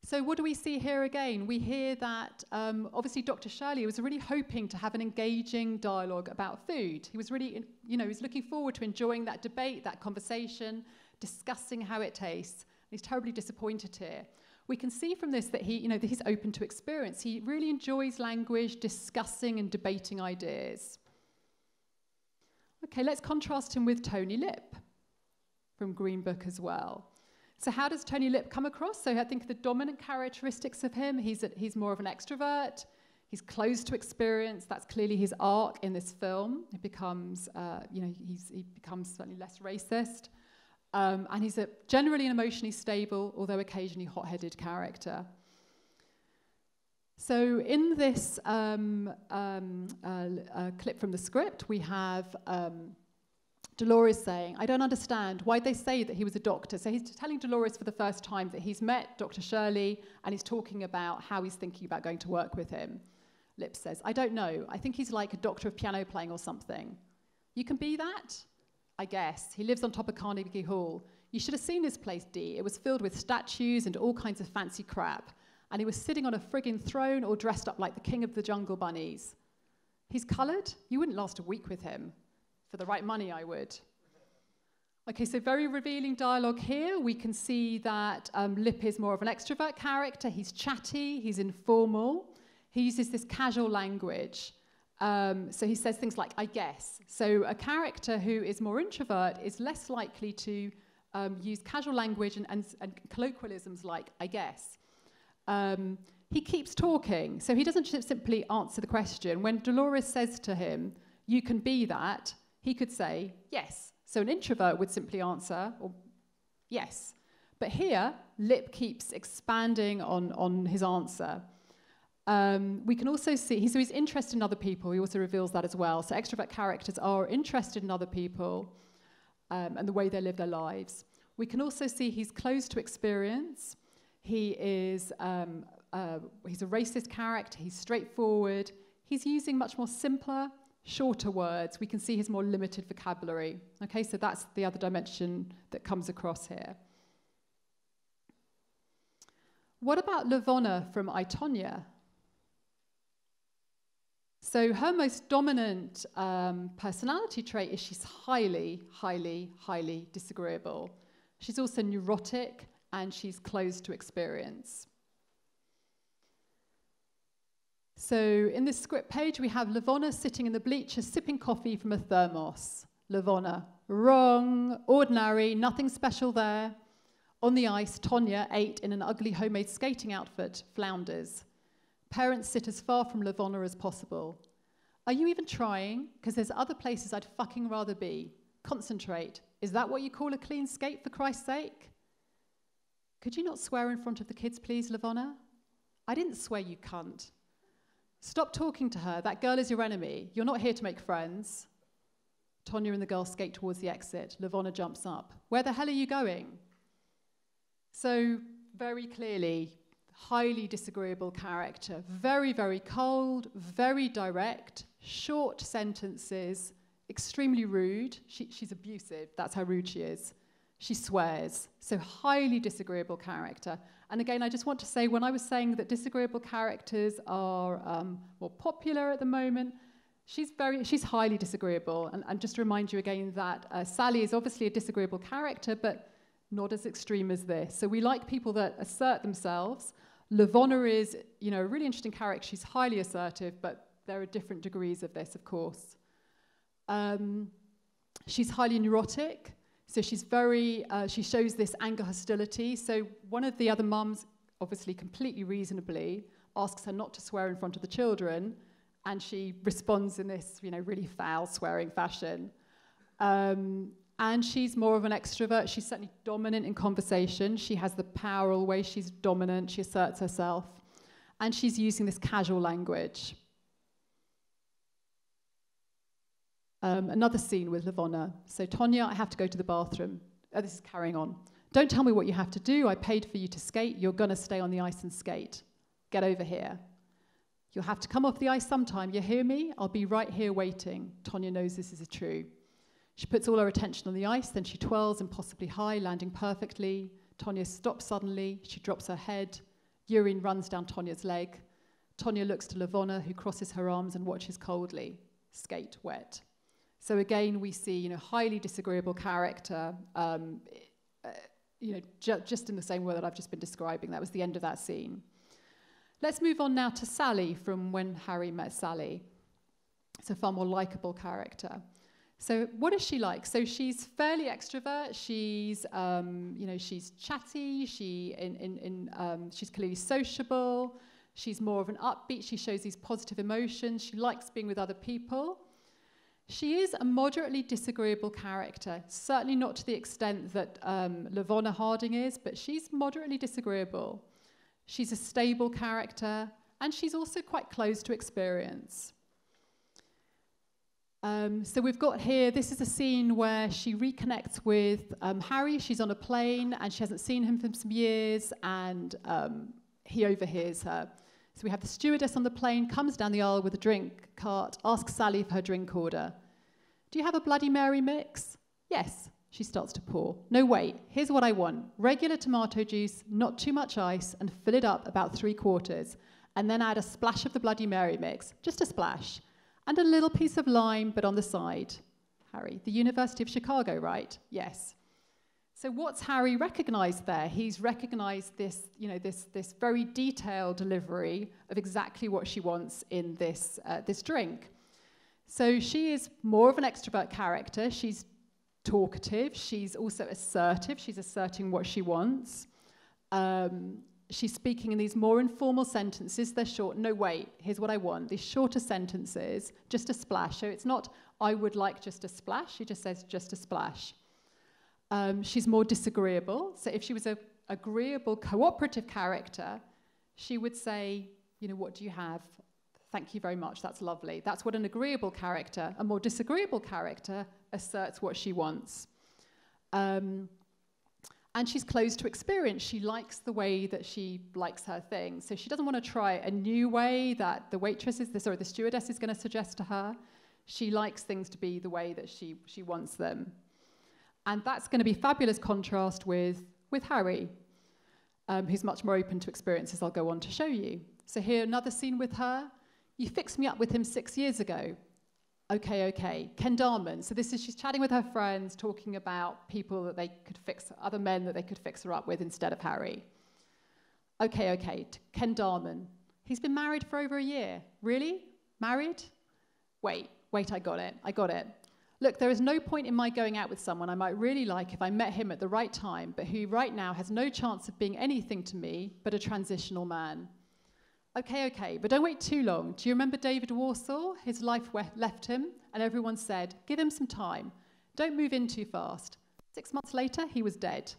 So what do we see here again? We hear that, obviously, Dr. Shirley was really hoping to have an engaging dialogue about food. He was really, he was looking forward to enjoying that debate, that conversation, discussing how it tastes. He's terribly disappointed here. We can see from this that that he's open to experience. He really enjoys language, discussing and debating ideas. Okay, let's contrast him with Tony Lip from Green Book as well. So how does Tony Lip come across? So I think the dominant characteristics of him, he's more of an extrovert, he's closed to experience, that's clearly his arc in this film. It becomes, he becomes certainly less racist. And he's generally an emotionally stable, although occasionally hot-headed character. So in this clip from the script, we have Dolores saying, I don't understand, why'd they say that he was a doctor? So he's telling Dolores for the first time that he's met Dr. Shirley and he's talking about how he's thinking about going to work with him. Lip says, I don't know, I think he's like a doctor of piano playing or something. You can be that? I guess. He lives on top of Carnegie Hall. You should have seen this place, Dee. It was filled with statues and all kinds of fancy crap. And he was sitting on a friggin' throne or dressed up like the king of the jungle bunnies. He's coloured? You wouldn't last a week with him. For the right money, I would. Okay, so very revealing dialogue here. We can see that Lip is more of an extrovert character. He's chatty, he's informal. He uses this casual language. So he says things like, I guess. So a character who is more introvert is less likely to use casual language and colloquialisms like, I guess. He keeps talking, so he doesn't simply answer the question. When Dolores says to him, you can be that, he could say, yes. So an introvert would simply answer, or yes. But here, Lip keeps expanding on his answer. We can also see, so he's interested in other people. He also reveals that as well. So extrovert characters are interested in other people and the way they live their lives. We can also see he's closed to experience. He's a racist character. He's straightforward. He's using much more simpler, shorter words. We can see his more limited vocabulary. Okay, so that's the other dimension that comes across here. What about Lavonna from I, Tonya? So her most dominant personality trait is she's highly, highly, highly disagreeable. She's also neurotic and she's closed to experience. So in this script page, we have Lavonna sitting in the bleachers sipping coffee from a thermos. Lavonna, wrong, ordinary, nothing special there. On the ice, Tonya, 8, in an ugly homemade skating outfit, flounders. Parents sit as far from Lavonna as possible. Are you even trying? Because there's other places I'd fucking rather be. Concentrate. Is that what you call a clean skate, for Christ's sake? Could you not swear in front of the kids, please, Lavonna? I didn't swear, you cunt. Stop talking to her. That girl is your enemy. You're not here to make friends. Tonya and the girl skate towards the exit. Lavonna jumps up. Where the hell are you going? So, very clearly, highly disagreeable character. Very, very cold, very direct, short sentences, extremely rude. She's abusive. That's how rude she is. She swears. So, highly disagreeable character. And again, I just want to say, when I was saying that disagreeable characters are more popular at the moment, she's highly disagreeable. And just to remind you again that Sally is obviously a disagreeable character, but not as extreme as this. So we like people that assert themselves. Lavonna is, a really interesting character. She's highly assertive, but there are different degrees of this, of course. She's highly neurotic. So she's she shows this anger hostility. So one of the other mums, obviously completely reasonably, asks her not to swear in front of the children, and she responds in this, really foul swearing fashion. And she's more of an extrovert. She's certainly dominant in conversation. She has the power all the way. She's dominant. She asserts herself. And she's using this casual language. Another scene with Lavonna. So, Tonya, I have to go to the bathroom. Oh, this is carrying on. Don't tell me what you have to do. I paid for you to skate. You're going to stay on the ice and skate. Get over here. You'll have to come off the ice sometime. You hear me? I'll be right here waiting. Tonya knows this is true. She puts all her attention on the ice, then she twirls impossibly high, landing perfectly. Tonya stops suddenly. She drops her head. Urine runs down Tonya's leg. Tonya looks to Lavonna, who crosses her arms and watches coldly. Skate wet. So again, we see, highly disagreeable character, just in the same way that I've just been describing. That was the end of that scene. Let's move on now to Sally from When Harry Met Sally. It's a far more likable character. So what is she like? So she's fairly extrovert. She's, she's chatty. She's clearly sociable. She's more of an upbeat. She shows these positive emotions. She likes being with other people. She is a moderately disagreeable character, certainly not to the extent that Lavonna Harding is, but she's moderately disagreeable. She's a stable character, and she's also quite close to experience. So we've got here, this is a scene where she reconnects with Harry. She's on a plane, and she hasn't seen him for some years, and he overhears her. So we have the stewardess on the plane, comes down the aisle with a drink cart, asks Sally for her drink order. Do you have a Bloody Mary mix? Yes. She starts to pour. No, wait. Here's what I want. Regular tomato juice, not too much ice, and fill it up about 3/4. And then add a splash of the Bloody Mary mix. Just a splash. And a little piece of lime, but on the side. Harry, the University of Chicago, right? Yes. So what's Harry recognized there? He's recognized this, this very detailed delivery of exactly what she wants in this drink. So she is more of an extrovert character. She's talkative. She's also assertive. She's asserting what she wants. She's speaking in these more informal sentences. They're short. No, wait, here's what I want. These shorter sentences, just a splash. So it's not, I would like just a splash. She just says, just a splash. She's more disagreeable. So if she was an agreeable, cooperative character, she would say, You know, what do you have? Thank you very much, that's lovely. That's what an agreeable character. A more disagreeable character asserts what she wants. And she's closed to experience. She likes the way that she likes her things. So she doesn't want to try a new way that the stewardess is going to suggest to her. She likes things to be the way that she wants them. And that's going to be fabulous contrast with Harry, who's much more open to experiences I'll go on to show you. So here, another scene with her. You fixed me up with him 6 years ago. Okay. Ken Darman. So she's chatting with her friends, talking about people that they could fix, other men that they could fix her up with instead of Harry. Okay. Ken Darman. He's been married for over a year. Really? Married? Wait, I got it. Look, there is no point in my going out with someone I might really like if I met him at the right time, but who right now has no chance of being anything to me but a transitional man. Okay, but don't wait too long. Do you remember David Warsaw? His life left him, and everyone said, give him some time. Don't move in too fast. 6 months later, he was dead.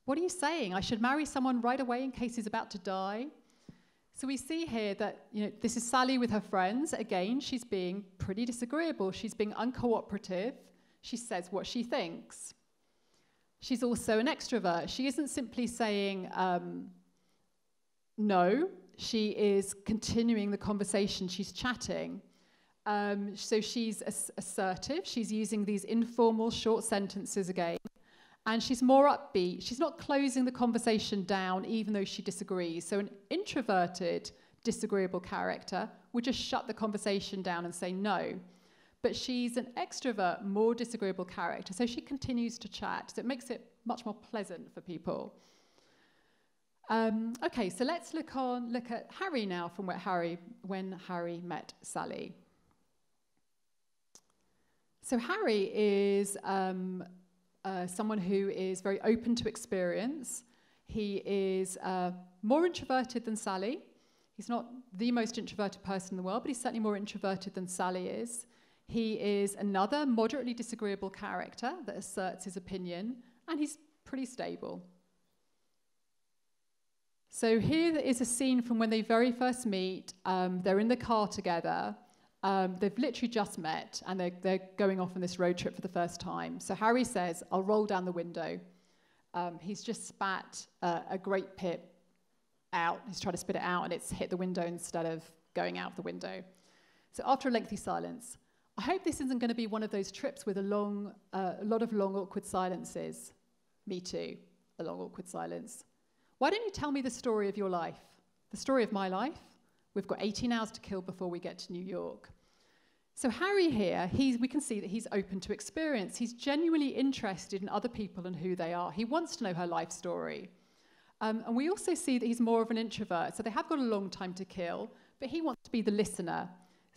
What are you saying? I should marry someone right away in case he's about to die? So we see here that, you know, this is Sally with her friends. Again, she's being pretty disagreeable. She's being uncooperative. She says what she thinks. She's also an extrovert. She isn't simply saying no. She is continuing the conversation. She's chatting. So she's assertive. She's using these informal short sentences again. And she's more upbeat. She's not closing the conversation down even though she disagrees. So an introverted, disagreeable character would just shut the conversation down and say no. But she's an extrovert, more disagreeable character. So she continues to chat. So it makes it much more pleasant for people. Okay, so let's look at Harry now from when Harry met Sally. So Harry is someone who is very open to experience. He is more introverted than Sally. He's not the most introverted person in the world, but he's certainly more introverted than Sally is. He is another moderately disagreeable character that asserts his opinion, and he's pretty stable. So here is a scene from when they very first meet. They're in the car together. They've literally just met, and they're going off on this road trip for the first time. So Harry says, I'll roll down the window. He's just spat a grape pit out. He's trying to spit it out, and it's hit the window instead of going out the window. So after a lengthy silence, I hope this isn't going to be one of those trips with a lot of long, awkward silences. Me too, a long, awkward silence. Why don't you tell me the story of your life? The story of my life? We've got 18 hours to kill before we get to New York. So Harry here, we can see that he's open to experience. He's genuinely interested in other people and who they are. He wants to know her life story. And we also see that he's more of an introvert. So they have got a long time to kill, but he wants to be the listener.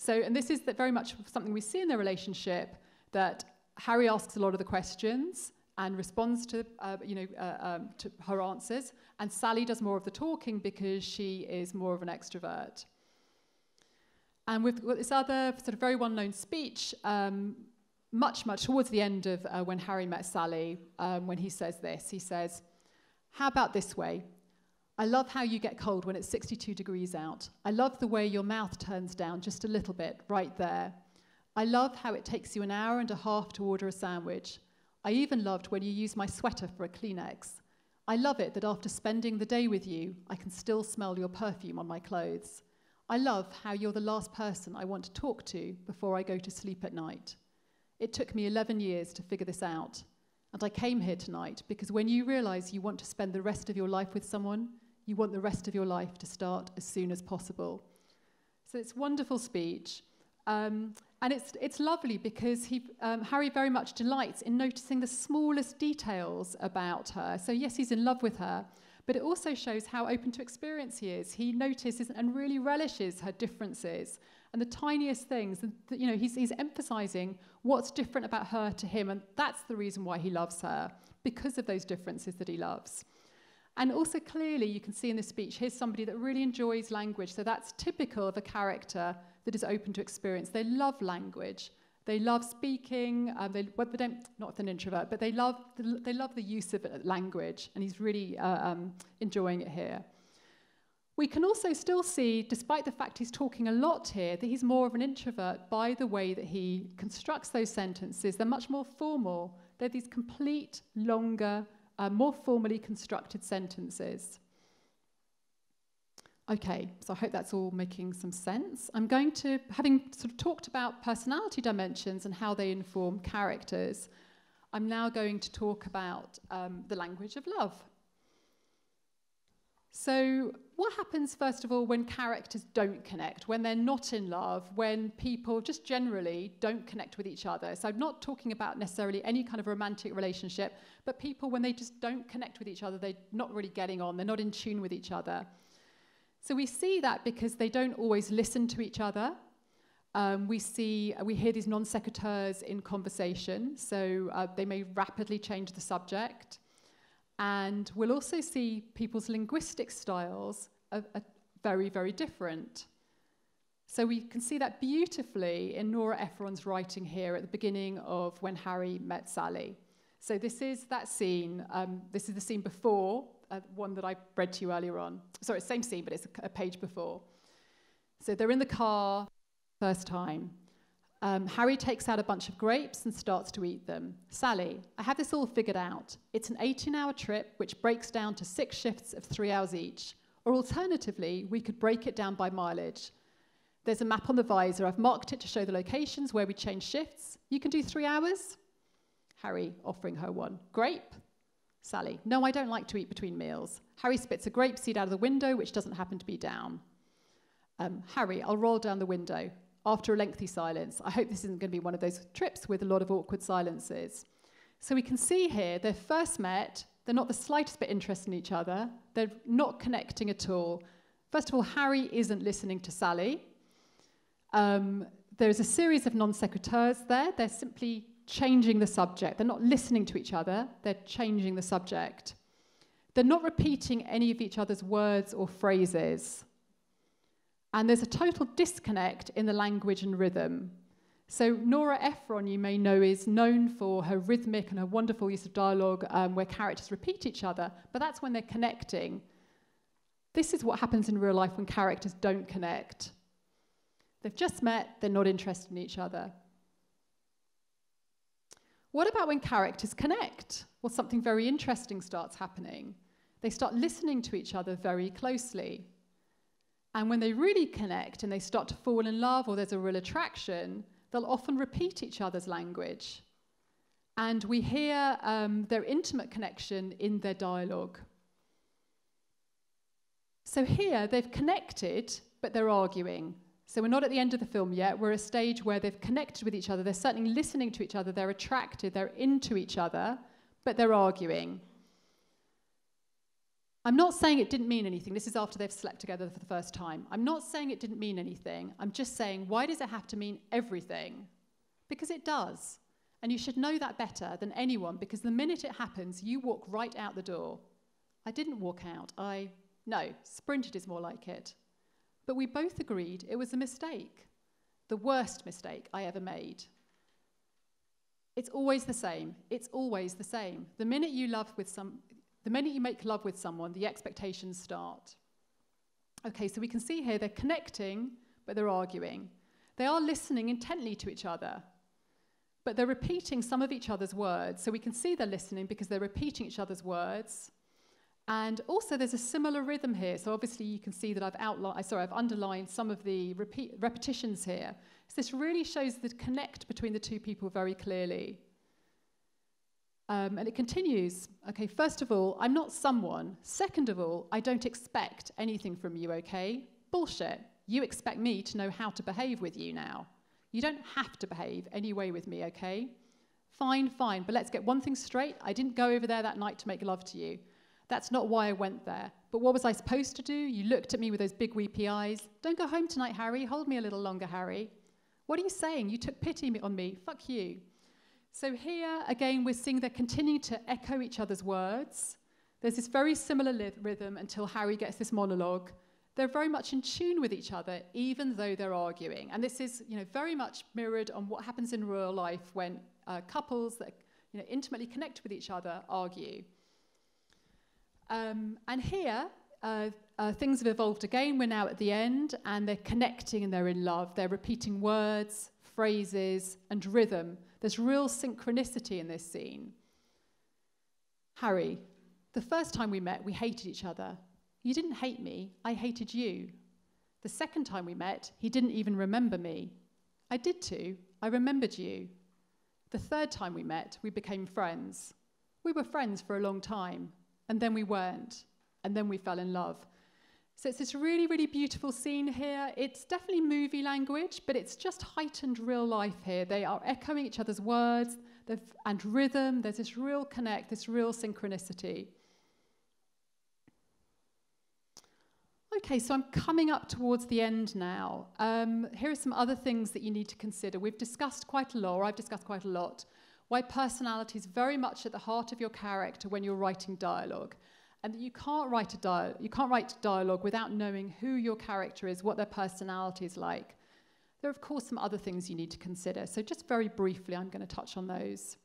And this is very much something we see in their relationship, that Harry asks a lot of the questions and responds to her answers, and Sally does more of the talking because she is more of an extrovert. And we've got this other sort of very well-known speech, much towards the end of when Harry met Sally, when he says this. He says, how about this way? I love how you get cold when it's 62 degrees out. I love the way your mouth turns down just a little bit right there. I love how it takes you an hour and a half to order a sandwich. I even loved when you use my sweater for a Kleenex. I love it that after spending the day with you, I can still smell your perfume on my clothes. I love how you're the last person I want to talk to before I go to sleep at night. It took me 11 years to figure this out. And I came here tonight because when you realize you want to spend the rest of your life with someone, you want the rest of your life to start as soon as possible. So it's a wonderful speech. And it's lovely because Harry very much delights in noticing the smallest details about her. So yes, he's in love with her, but it also shows how open to experience he is. He notices and really relishes her differences and the tiniest things. You know, he's emphasizing what's different about her to him, and that's the reason why he loves her, because of those differences that he loves. And also clearly you can see in the speech, here's somebody that really enjoys language. So that's typical of a character that is open to experience. They love language. They love not an introvert, but they love the use of language, and he's really enjoying it here. We can also still see, despite the fact he's talking a lot here, that he's more of an introvert by the way that he constructs those sentences. They're much more formal. They're these complete, longer, more formally constructed sentences. Okay, so I hope that's all making some sense. I'm going to, having sort of talked about personality dimensions and how they inform characters, I'm now going to talk about the language of love. So what happens, first of all, when characters don't connect, when they're not in love, when people just generally don't connect with each other? So I'm not talking about necessarily any kind of romantic relationship, but people, when they just don't connect with each other, they're not really getting on, they're not in tune with each other. So we see that because they don't always listen to each other. We hear these non sequiturs in conversation, so they may rapidly change the subject. And we'll also see people's linguistic styles are very, very different. So we can see that beautifully in Nora Ephron's writing here at the beginning of When Harry Met Sally. So this is that scene. This is the scene before, one that I read to you earlier on. Sorry, same scene, but it's a page before. So they're in the car, first time. Harry takes out a bunch of grapes and starts to eat them. Sally, I have this all figured out. It's an 18-hour trip which breaks down to 6 shifts of 3 hours each. Or alternatively, we could break it down by mileage. There's a map on the visor. I've marked it to show the locations where we change shifts. You can do 3 hours? Harry, offering her one. Grape? Sally, no, I don't like to eat between meals. Harry spits a grape seed out of the window, which doesn't happen to be down. Harry, I'll roll down the window. After a lengthy silence, I hope this isn't going to be one of those trips with a lot of awkward silences. So we can see here, they're first met, they're not the slightest bit interested in each other, they're not connecting at all. First of all, Harry isn't listening to Sally. There's a series of non sequiturs there, they're simply changing the subject. They're not listening to each other, they're changing the subject. They're not repeating any of each other's words or phrases. And there's a total disconnect in the language and rhythm. So Nora Ephron, you may know, is known for her rhythmic and her wonderful use of dialogue where characters repeat each other, but that's when they're connecting. This is what happens in real life when characters don't connect. They've just met, they're not interested in each other. What about when characters connect? Well, something very interesting starts happening. They start listening to each other very closely. And when they really connect and they start to fall in love or there's a real attraction, they'll often repeat each other's language. And we hear their intimate connection in their dialogue. So here they've connected, but they're arguing. So we're not at the end of the film yet. We're at a stage where they've connected with each other. They're certainly listening to each other. They're attracted. They're into each other, but they're arguing. I'm not saying it didn't mean anything. This is after they've slept together for the first time. I'm not saying it didn't mean anything. I'm just saying, why does it have to mean everything? Because it does. And you should know that better than anyone, because the minute it happens, you walk right out the door. I didn't walk out. No, sprinted is more like it. But we both agreed it was a mistake. The worst mistake I ever made. It's always the same. It's always the same. The minute you make love with someone, the expectations start. Okay, so we can see here they're connecting, but they're arguing. They are listening intently to each other, but they're repeating some of each other's words. So we can see they're listening because they're repeating each other's words. And also there's a similar rhythm here. So obviously you can see that I've underlined some of the repetitions here. So this really shows the connect between the two people very clearly. And it continues. Okay, first of all, I'm not someone. Second of all, I don't expect anything from you, okay? Bullshit. You expect me to know how to behave with you now. You don't have to behave any way with me, okay? Fine, but let's get one thing straight. I didn't go over there that night to make love to you. That's not why I went there. But what was I supposed to do? You looked at me with those big weepy eyes. Don't go home tonight, Harry. Hold me a little longer, Harry. What are you saying? You took pity on me. Fuck you. So here, again, we're seeing they're continuing to echo each other's words. There's this very similar rhythm until Harry gets this monologue. They're very much in tune with each other, even though they're arguing. And this is, very much mirrored on what happens in real life when couples that intimately connect with each other argue. And here, things have evolved again. We're now at the end, and they're connecting and they're in love. They're repeating words, phrases, and rhythm. There's real synchronicity in this scene. Harry, the first time we met, we hated each other. You didn't hate me, I hated you. The second time we met, he didn't even remember me. I did too, I remembered you. The third time we met, we became friends. We were friends for a long time, and then we weren't, and then we fell in love. So it's this really, really beautiful scene here. It's definitely movie language, but it's just heightened real life here. They are echoing each other's words and rhythm. There's this real connect, this real synchronicity. Okay, so I'm coming up towards the end now. Here are some other things that you need to consider. We've discussed quite a lot, or I've discussed quite a lot, why personality is very much at the heart of your character when you're writing dialogue. And that you can't write dialogue without knowing who your character is, what their personality is like. There are, of course, some other things you need to consider. So just very briefly, I'm going to touch on those.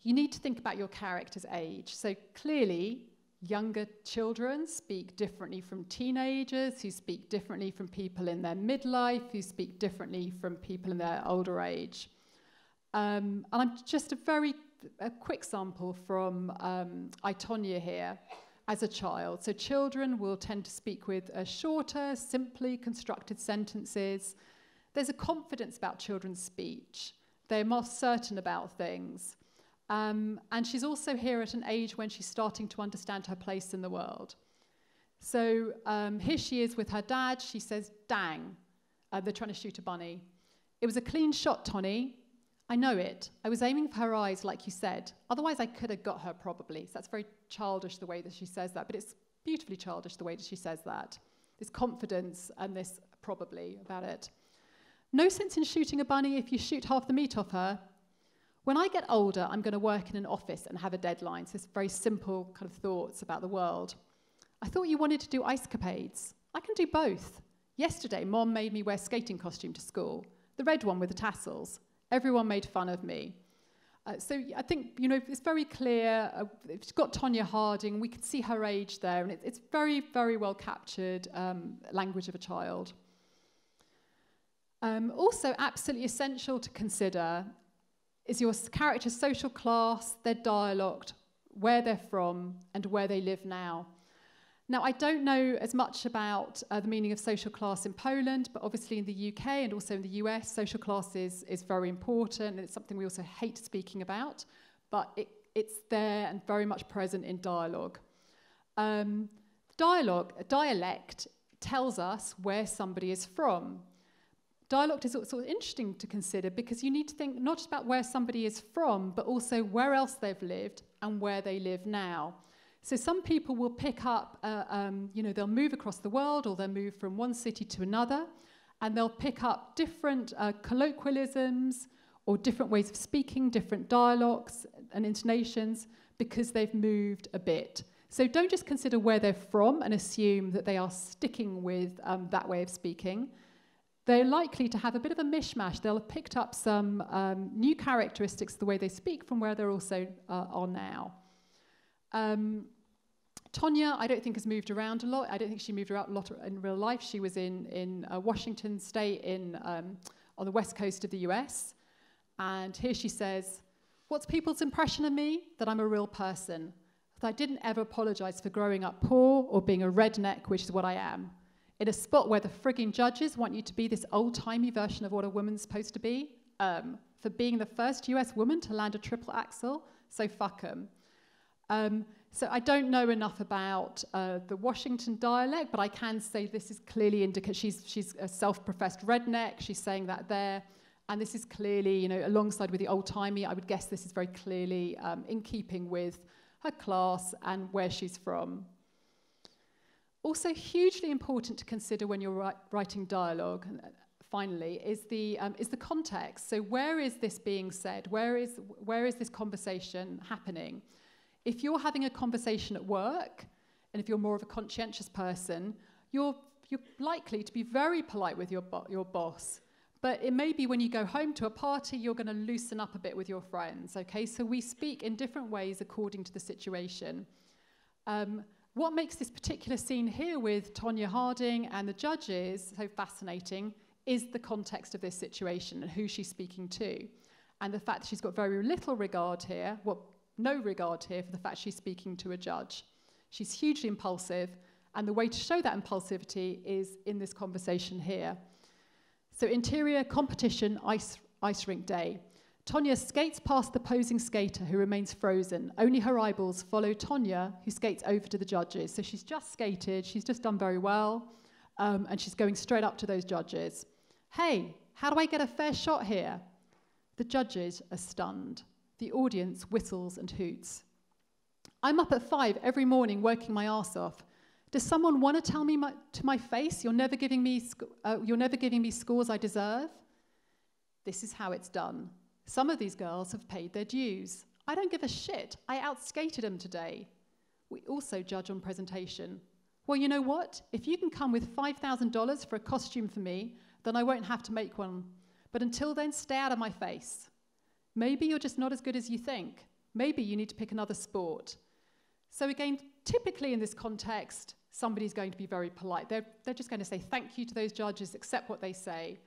You need to think about your character's age. So clearly, younger children speak differently from teenagers, who speak differently from people in their midlife, who speak differently from people in their older age. And I'm just a quick sample from I, Tonya here as a child. So children will tend to speak with shorter, simply constructed sentences. There's a confidence about children's speech. They're more certain about things. And she's also here at an age when she's starting to understand her place in the world. So here she is with her dad. She says, "Dang, they're trying to shoot a bunny. It was a clean shot, Tony. I know it. I was aiming for her eyes, like you said. Otherwise, I could have got her, probably." So that's very childish, the way that she says that. But it's beautifully childish, the way that she says that. This confidence and this probably about it. "No sense in shooting a bunny if you shoot half the meat off her. When I get older, I'm going to work in an office and have a deadline." So it's very simple kind of thoughts about the world. "I thought you wanted to do ice capades. I can do both. Yesterday, Mom made me wear skating costume to school. The red one with the tassels. Everyone made fun of me." So I think, it's very clear. It's got Tonya Harding. We can see her age there. And it's very, very well captured language of a child. Also, absolutely essential to consider is your character's social class, their dialect, where they're from, and where they live now. Now, I don't know as much about the meaning of social class in Poland, but obviously in the UK and also in the US, social class is very important, and it's something we also hate speaking about, but it's there and very much present in dialogue. Dialect tells us where somebody is from. Dialect is also interesting to consider because you need to think not just about where somebody is from, but also where else they've lived and where they live now. So some people will pick up, they'll move across the world or they'll move from one city to another, and they'll pick up different colloquialisms or different ways of speaking, different dialects and intonations because they've moved a bit. So don't just consider where they're from and assume that they are sticking with that way of speaking. They're likely to have a bit of a mishmash. They'll have picked up some new characteristics of the way they speak from where they're also are now. Tonya, I don't think, has moved around a lot. I don't think she moved around a lot in real life. She was in Washington State on the west coast of the US. And here she says, "What's people's impression of me? That I'm a real person. That I didn't ever apologize for growing up poor or being a redneck, which is what I am. In a spot where the frigging judges want you to be this old-timey version of what a woman's supposed to be. For being the first US woman to land a triple axel, so fuck 'em." So I don't know enough about the Washington dialect, but I can say this is clearly indicates she's a self-professed redneck. She's saying that there. And this is clearly, alongside with the old-timey, I would guess this is very clearly in keeping with her class and where she's from. Also hugely important to consider when you're writing dialogue, finally, is the context. So where is this being said? Where is this conversation happening? If you're having a conversation at work, and if you're more of a conscientious person, you're likely to be very polite with your boss. But it may be when you go home to a party, you're going to loosen up a bit with your friends, okay? So we speak in different ways according to the situation. What makes this particular scene here with Tonya Harding and the judges so fascinating is the context of this situation and who she's speaking to. And the fact that she's got very little regard here, well, no regard here for the fact she's speaking to a judge. She's hugely impulsive, and the way to show that impulsivity is in this conversation here. So interior competition ice rink day. Tonya skates past the posing skater who remains frozen. Only her eyeballs follow Tonya, who skates over to the judges. So she's just skated, she's just done very well, and she's going straight up to those judges. Hey, how do I get a fair shot here? The judges are stunned. The audience whistles and hoots. I'm up at 5 every morning working my arse off. Does someone want to tell me to my face, you're never giving me scores I deserve? This is how it's done. Some of these girls have paid their dues. I don't give a shit. I outskated them today. We also judge on presentation. Well, you know what? If you can come with $5,000 for a costume for me, then I won't have to make one. But until then, stay out of my face. Maybe you're just not as good as you think. Maybe you need to pick another sport. So again, typically in this context, somebody's going to be very polite. They're just going to say thank you to those judges, accept what they say.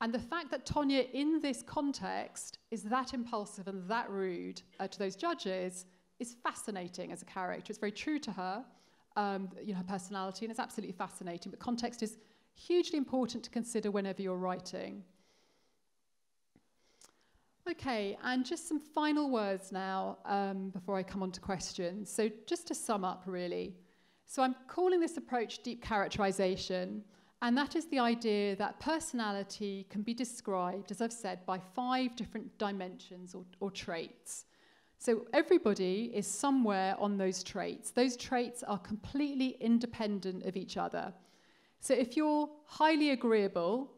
And the fact that Tonya in this context is that impulsive and that rude to those judges is fascinating as a character. It's very true to her, her personality, and it's absolutely fascinating. But context is hugely important to consider whenever you're writing. Okay, and just some final words now before I come on to questions. So just to sum up, really. So I'm calling this approach deep characterization, and that is the idea that personality can be described, as I've said, by 5 different dimensions or traits. So everybody is somewhere on those traits. Those traits are completely independent of each other. So if you're highly agreeable,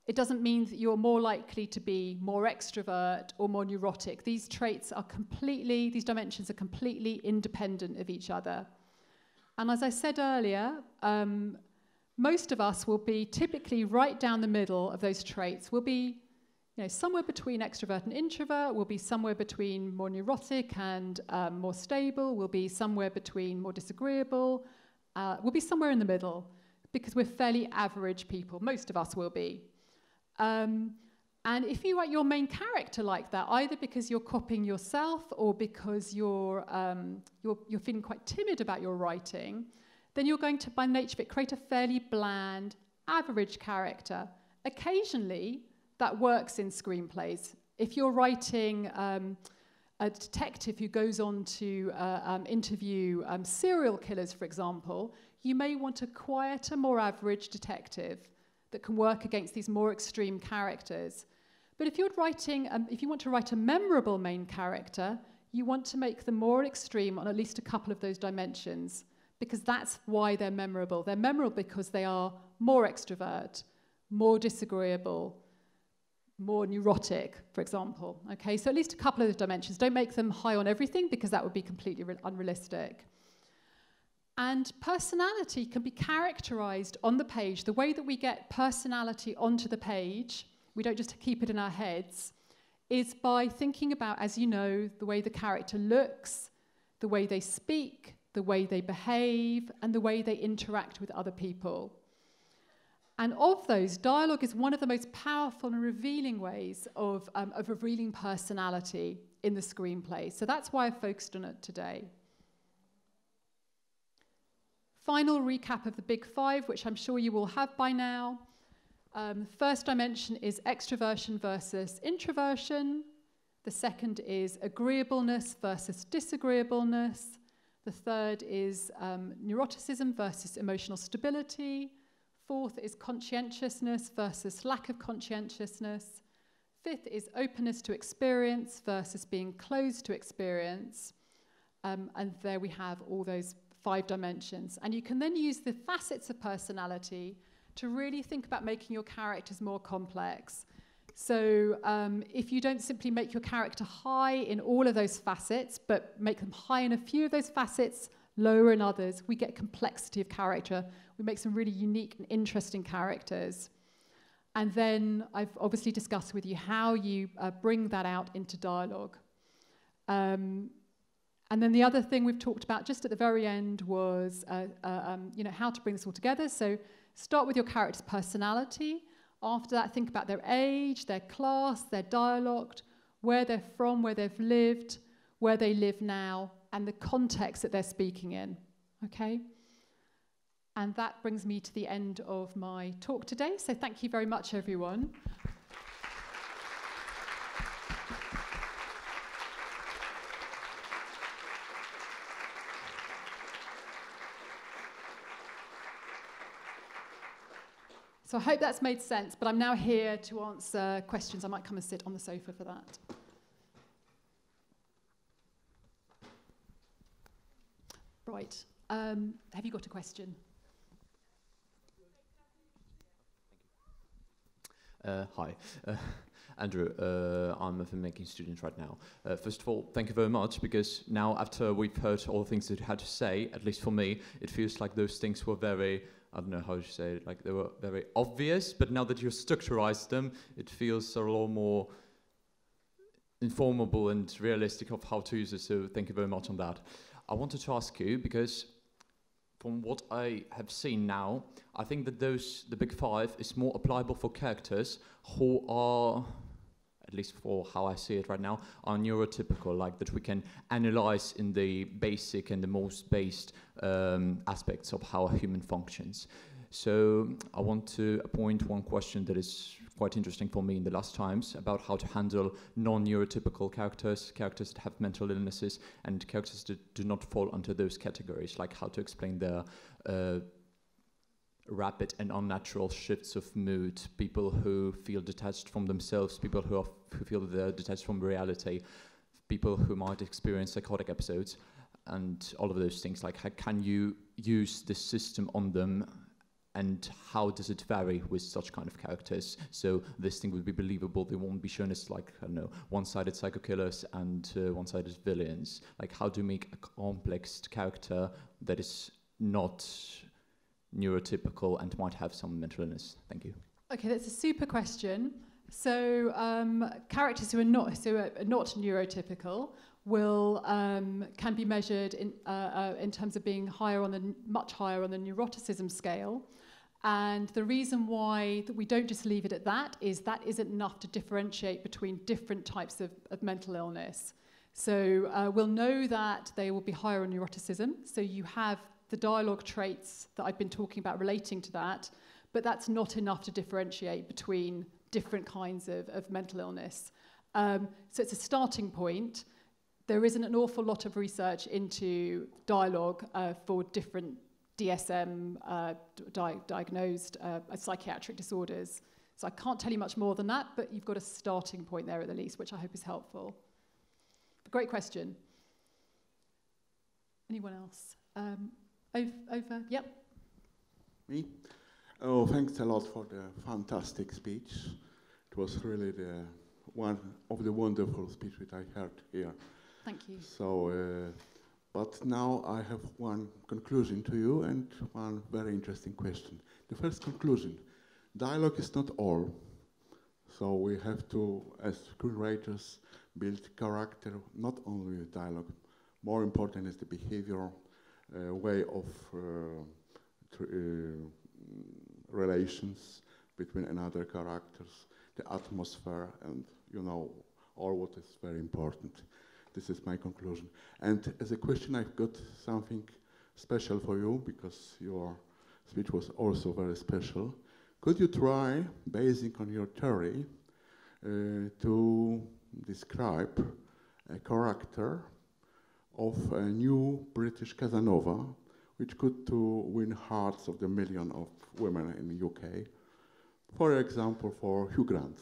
it doesn't mean that you're more likely to be more extrovert or more neurotic. These traits are these dimensions are completely independent of each other. And as I said earlier, most of us will be typically right down the middle of those traits. We'll be somewhere between extrovert and introvert. We'll be somewhere between more neurotic and more stable. We'll be somewhere between more disagreeable. We'll be somewhere in the middle because we're fairly average people. Most of us will be. And if you write your main character like that, either because you're copying yourself or because you're feeling quite timid about your writing, then you're going to, by nature of it, create a fairly bland, average character. Occasionally, that works in screenplays. If you're writing a detective who goes on to interview serial killers, for example, you may want a quieter, more average detective that can work against these more extreme characters. But if you're writing, if you want to write a memorable main character, you want to make them more extreme on at least a couple of those dimensions, because that's why they're memorable. They're memorable because they are more extrovert, more disagreeable, more neurotic, for example. Okay, so at least a couple of those dimensions. Don't make them high on everything, because that would be completely unrealistic. And personality can be characterized on the page. The way that we get personality onto the page, we don't just keep it in our heads, is by thinking about, as you know, the way the character looks, the way they speak, the way they behave, and the way they interact with other people. And of those, dialogue is one of the most powerful and revealing ways of revealing personality in the screenplay. So that's why I focused on it today. Final recap of the big 5, which I'm sure you all have by now. First dimension is extroversion versus introversion. The second is agreeableness versus disagreeableness. The third is neuroticism versus emotional stability. Fourth is conscientiousness versus lack of conscientiousness. Fifth is openness to experience versus being closed to experience. And there we have all those 5 dimensions. And you can then use the facets of personality to really think about making your characters more complex. So if you don't simply make your character high in all of those facets, but make them high in a few of those facets, lower in others, we get complexity of character. We make some really unique and interesting characters. And then I've obviously discussed with you how you bring that out into dialogue. And then the other thing we've talked about just at the very end was how to bring this all together. So start with your character's personality. After that, think about their age, their class, their dialogue, where they're from, where they've lived, where they live now, and the context that they're speaking in. Okay? And that brings me to the end of my talk today. So thank you very much, everyone. So I hope that's made sense, but I'm now here to answer questions. I might come and sit on the sofa for that. Right. Have you got a question? Hi. Andrew, I'm a filmmaking student right now. First of all, thank you very much, because now after we've heard all the things that you had to say, at least for me, it feels like those things were very, I don't know how to say it, like they were very obvious, but now that you structurized them, it feels a lot more informable and realistic of how to use it, so thank you very much on that. I wanted to ask you, because from what I have seen now, I think that the big five is more applicable for characters who are, at least for how I see it right now, are neurotypical, like that we can analyze in the basic and the most based aspects of how a human functions. So I want to point one question that is quite interesting for me in the last times about how to handle non-neurotypical characters, characters that have mental illnesses, and characters that do not fall under those categories, like how to explain their rapid and unnatural shifts of mood, people who feel detached from themselves, people who feel they're detached from reality, people who might experience psychotic episodes, and all of those things. Like, how can you use this system on them, and how does it vary with such kind of characters? So this thing will be believable. They won't be shown as, like, I don't know, one-sided psycho killers and one-sided villains. Like, how do you make a complex character that is not neurotypical and might have some mental illness? Thank you. Okay, that's a super question. So characters who are not neurotypical will can be measured in terms of being much higher on the neuroticism scale. And the reason why that we don't just leave it at that isn't enough to differentiate between different types of mental illness. So we'll know that they will be higher on neuroticism. So you have the dialogue traits that I've been talking about relating to that, but that's not enough to differentiate between different kinds of mental illness. So it's a starting point. There isn't an awful lot of research into dialogue for different DSM diagnosed psychiatric disorders. So I can't tell you much more than that, but you've got a starting point there at the least, which I hope is helpful. Great question. Anyone else? Over, yep. Me? Oh, thanks a lot for the fantastic speech. It was really one of the wonderful speeches I heard here. Thank you. So, but now I have one conclusion to you and one very interesting question. The first conclusion, dialogue is not all. So we have to, as screenwriters, build character, not only with dialogue. More important is the behavior, way of relations between another characters, the atmosphere, and all what is very important. This is my conclusion. And as a question, I've got something special for you, because your speech was also very special. Could you try, basing on your theory, to describe a character of a new British Casanova, which could win hearts of the million of women in the UK? For example, for Hugh Grant.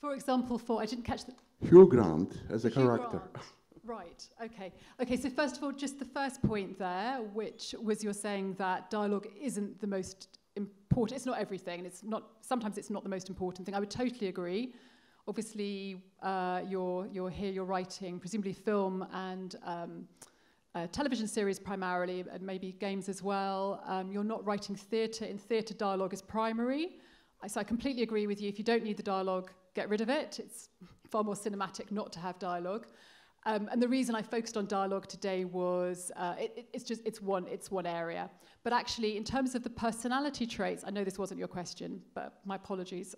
For example, I didn't catch the... Hugh Grant as a character. Grant. Right, okay. Okay, so first of all, just the first point there, which was you're saying that dialogue isn't the most important, it's not everything, and sometimes it's not the most important thing. I would totally agree. Obviously, you're writing, presumably film and television series primarily, and maybe games as well. You're not writing theatre. In theatre, dialogue is primary. So I completely agree with you. If you don't need the dialogue, get rid of it. It's far more cinematic not to have dialogue. And the reason I focused on dialogue today was it's one area. But actually, in terms of the personality traits, I know this wasn't your question, but my apologies.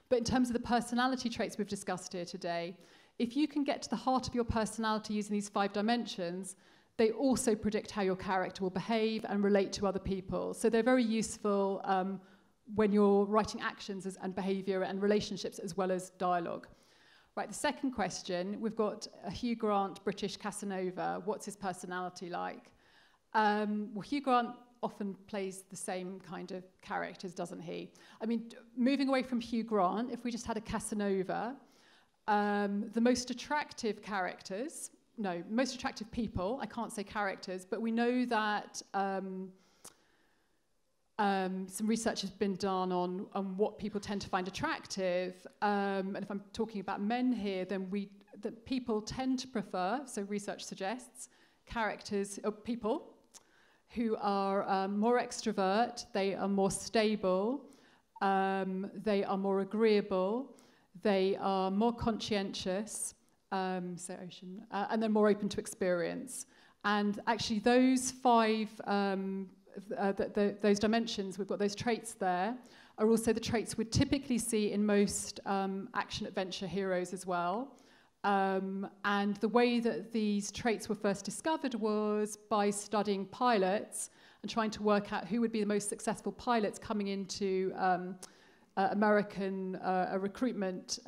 But in terms of the personality traits we've discussed here today, if you can get to the heart of your personality using these 5 dimensions, they also predict how your character will behave and relate to other people. So they're very useful when you're writing actions and behavior and relationships as well as dialogue. Right, the second question, we've got a Hugh Grant, British Casanova. What's his personality like? Well, Hugh Grant often plays the same kind of characters, doesn't he? I mean, moving away from Hugh Grant, if we just had a Casanova, the most attractive people, I can't say characters, but we know that some research has been done on what people tend to find attractive. And if I'm talking about men here, then that people tend to prefer, so research suggests, characters or people who are more extrovert, they are more stable, they are more agreeable, they are more conscientious, so Ocean, and they're more open to experience. And actually those 5 those dimensions, we've got those traits there, are also the traits we typically see in most action-adventure heroes as well. And the way that these traits were first discovered was by studying pilots and trying to work out who would be the most successful pilots coming into American recruitment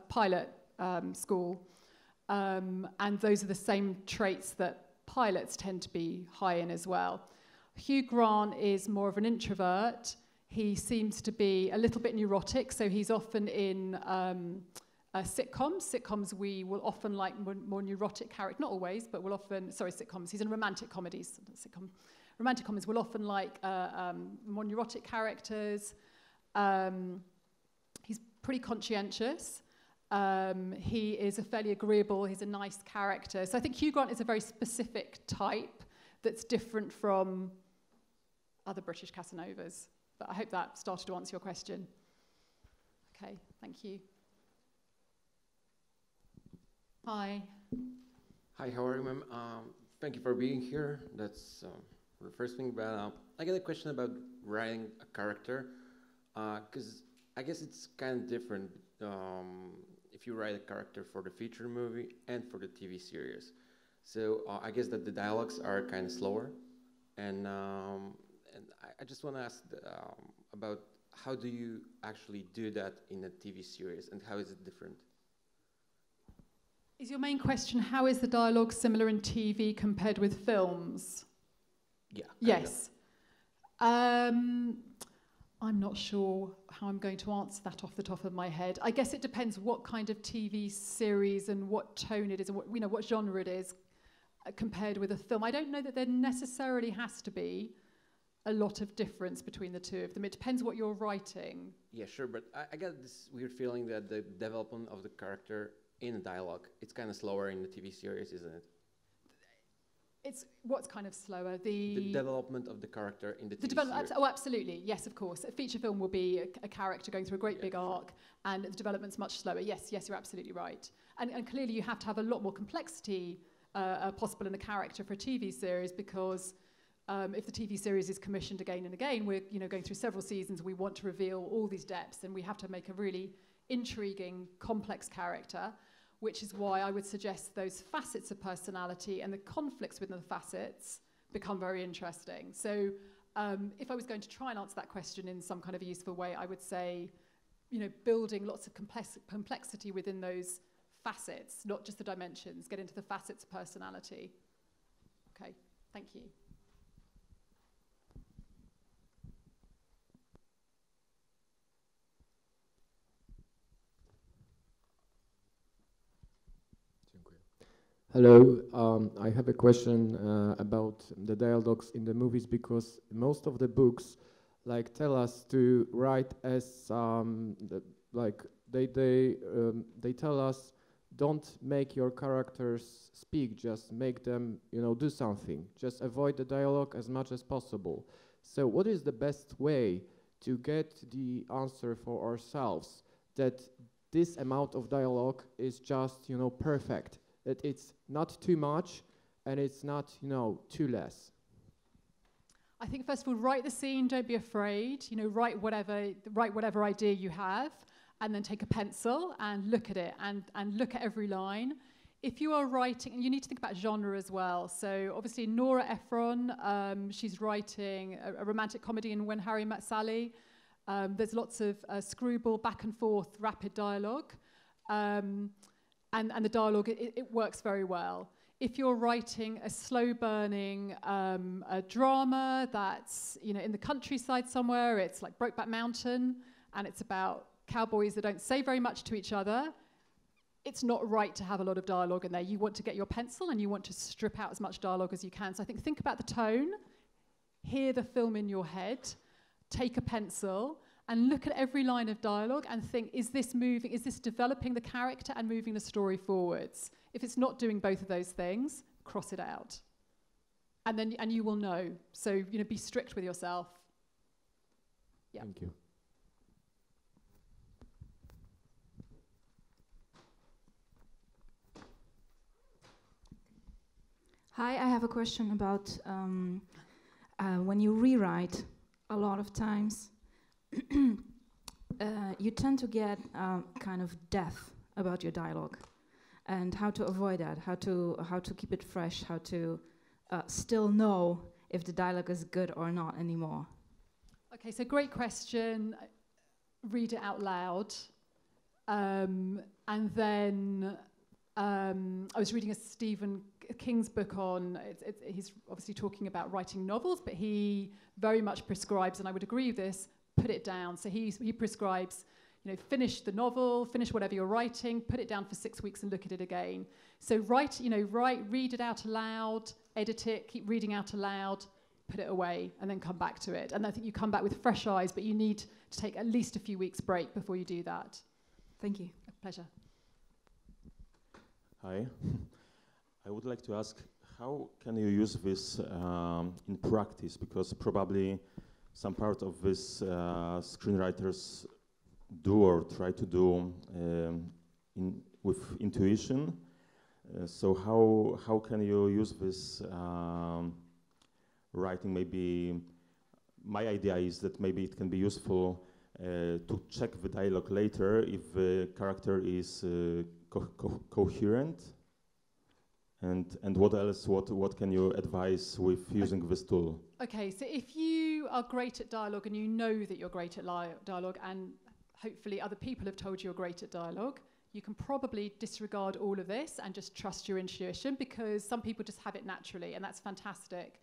pilot school. And those are the same traits that pilots tend to be high in as well. Hugh Grant is more of an introvert. He seems to be a little bit neurotic, so he's often in sitcoms. Sitcoms, we will often like more neurotic characters, not always, but we'll often, sitcoms. He's in romantic comedies. Romantic comedies will often like more neurotic characters. He's pretty conscientious. He is a fairly agreeable, he's a nice character. So I think Hugh Grant is a very specific type that's different from other British Casanovas. But I hope that started to answer your question. Okay, thank you. Hi. Hi, how are you, ma'am? Thank you for being here. That's the first thing. But I got a question about writing a character, because I guess it's kind of different if you write a character for the feature movie and for the TV series. So I guess that the dialogues are kind of slower, and I just want to ask about how do you actually do that in a TV series, and how is it different? Is your main question, how is the dialogue similar in TV compared with films? Yeah. Yes. I'm not sure how I'm going to answer that off the top of my head. I guess it depends what kind of TV series and what tone it is and what genre it is compared with a film. I don't know that there necessarily has to be a lot of difference between the two of them. It depends what you're writing. Yeah, sure, but I got this weird feeling that the development of the character in a dialogue, it's kind of slower in the TV series, isn't it? It's what's kind of slower? The development of the character in the TV series. Oh, absolutely. Yes, of course. A feature film will be a character going through a great big arc, and the development's much slower. Yes, you're absolutely right. And clearly you have to have a lot more complexity possible in a character for a TV series, because if the TV series is commissioned again and again, we're going through several seasons, we want to reveal all these depths, and we have to make a really intriguing, complex character, which is why I would suggest those facets of personality and the conflicts within the facets become very interesting. So if I was going to try and answer that question in some kind of a useful way, I would say, building lots of complexity within those facets, not just the dimensions, get into the facets of personality. Okay, thank you. Hello, I have a question about the dialogues in the movies, because most of the books tell us to write as they tell us, don't make your characters speak, just make them do something, just avoid the dialogue as much as possible. So what is the best way to get the answer for ourselves that this amount of dialogue is just perfect? that it's not too much and it's not, you know, too less? I think first of all, write the scene. Don't be afraid. You know, write whatever idea you have, and then take a pencil and look at it and look at every line. If you are writing, and you need to think about genre as well. So obviously Nora Ephron, she's writing a romantic comedy in When Harry Met Sally. There's lots of screwball, back and forth, rapid dialogue, and the dialogue it works very well. If you're writing a slow-burning a drama that's, you know, in the countryside somewhere, it's like Brokeback Mountain, and it's about cowboys that don't say very much to each other, it's not right to have a lot of dialogue in there. You want to get your pencil and you want to strip out as much dialogue as you can. So I think about the tone, hear the film in your head, take a pencil, and look at every line of dialogue and think, is this developing the character and moving the story forwards? If it's not doing both of those things, cross it out. And you will know. So, you know, be strict with yourself. Yeah. Thank you. Hi, I have a question about when you rewrite a lot of times, you tend to get kind of depth about your dialogue, and how to avoid that, how to keep it fresh, how to still know if the dialogue is good or not anymore. Okay, so great question. Read it out loud. And then I was reading a Stephen King's book on, he's obviously talking about writing novels, but he very much prescribes, and I would agree with this, put it down. So he prescribes, you know, finish the novel, finish whatever you're writing, put it down for 6 weeks and look at it again. So read it out aloud, edit it, keep reading out aloud, put it away, and then come back to it. And I think you come back with fresh eyes, but you need to take at least a few weeks break before you do that. Thank you. A pleasure. Hi. I would like to ask, how can you use this in practice? Because probably some part of this screenwriters do or try to do with intuition. So how can you use this writing? Maybe my idea is that maybe it can be useful to check the dialogue later if the character is coherent. And what else? What can you advise with using this tool? Okay, so if you are great at dialogue and you know that you're great at dialogue, and hopefully other people have told you you're great at dialogue, you can probably disregard all of this and just trust your intuition, because some people just have it naturally, and that's fantastic.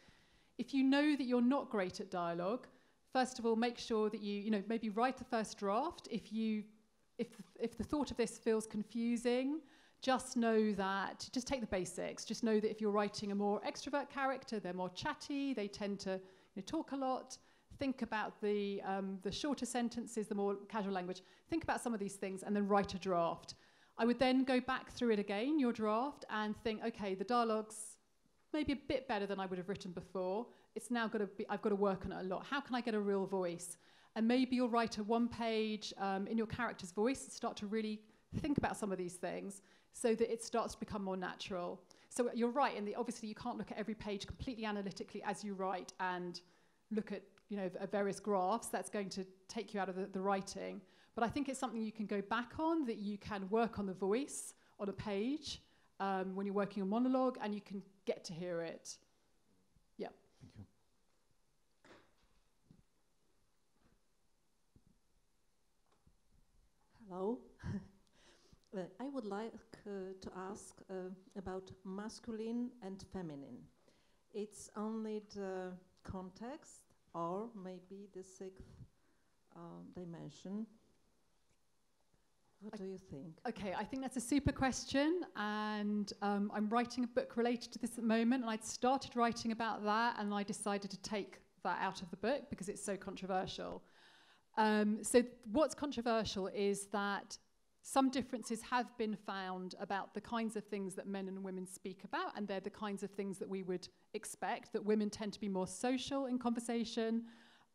If you know that you're not great at dialogue, first of all, make sure that you maybe write the first draft. If the thought of this feels confusing, just know that, just take the basics. Just know that if you're writing a more extrovert character, they're more chatty, they tend to talk a lot. Think about the shorter sentences, the more casual language. Think about some of these things and then write a draft. I would then go back through it again, your draft, and think, okay, the dialogue's maybe a bit better than I would have written before. It's now I've got to work on it a lot. How can I get a real voice? And maybe you'll write a one-page in your character's voice and start to really think about some of these things, so that it starts to become more natural. So you're right, obviously you can't look at every page completely analytically as you write and look at various graphs. That's going to take you out of the writing. But I think it's something you can go back on, that you can work on the voice on a page when you're working on monologue, and you can get to hear it. Yeah. Thank you. Hello. I would like to ask about masculine and feminine. It's only the context, or maybe the sixth dimension. What do you think? Okay, I think that's a super question, and I'm writing a book related to this at the moment, and I'd started writing about that, and I decided to take that out of the book because it's so controversial. So what's controversial is that some differences have been found about the kinds of things that men and women speak about, and they're the kinds of things that we would expect, that women tend to be more social in conversation,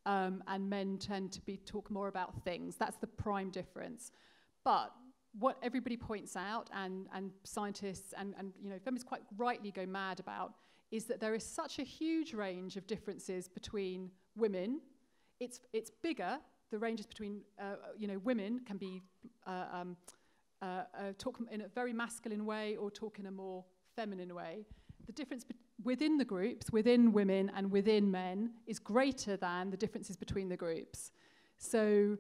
and men tend to talk more about things. That's the prime difference. But what everybody points out, and scientists and you know, feminists quite rightly go mad about, is that there is such a huge range of differences between women. It's bigger. The ranges between you know, women can be talk in a very masculine way or talk in a more feminine way. The difference within the groups, within women and within men, is greater than the differences between the groups. So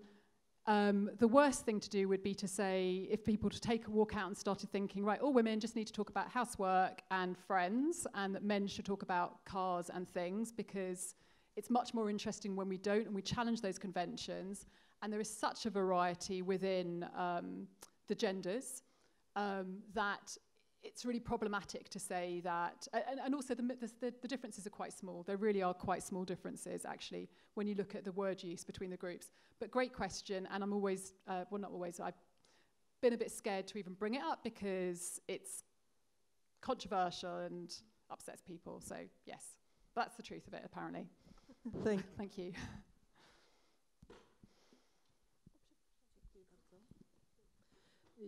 the worst thing to do would be to say, if people to take a walk out and started thinking, right, all women just need to talk about housework and friends, and that men should talk about cars and things, because it's much more interesting when we don't, and we challenge those conventions. And there is such a variety within the genders that it's really problematic to say that, and also the differences are quite small. There really are quite small differences, actually, when you look at the word use between the groups. But great question, and I'm always, well, not always, I've been a bit scared to even bring it up because it's controversial and upsets people. So yes, that's the truth of it, apparently. Thank you.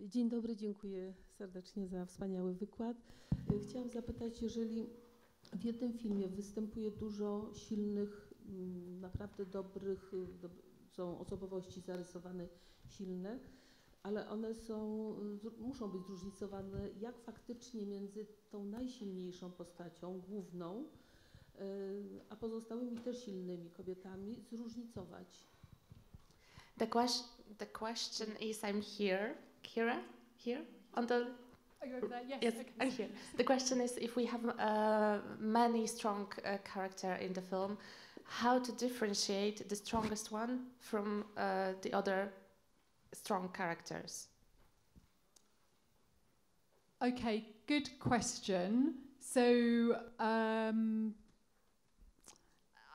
Dzień dobry, dziękuję serdecznie za wspaniały wykład. Chciałam zapytać, jeżeli w jednym filmie występuje dużo silnych, naprawdę dobrych, są osobowości zarysowane silne, ale one muszą być zróżnicowane, jak faktycznie między tą najsilniejszą postacią, główną, a pozostałymi też silnymi kobietami zróżnicować. The question is, I'm here. Kira, here on the. Are you over there? Yes. Yes, Okay. I'm here. The question is, if we have many strong characters in the film, how to differentiate the strongest one from the other strong characters? Okay, good question. So I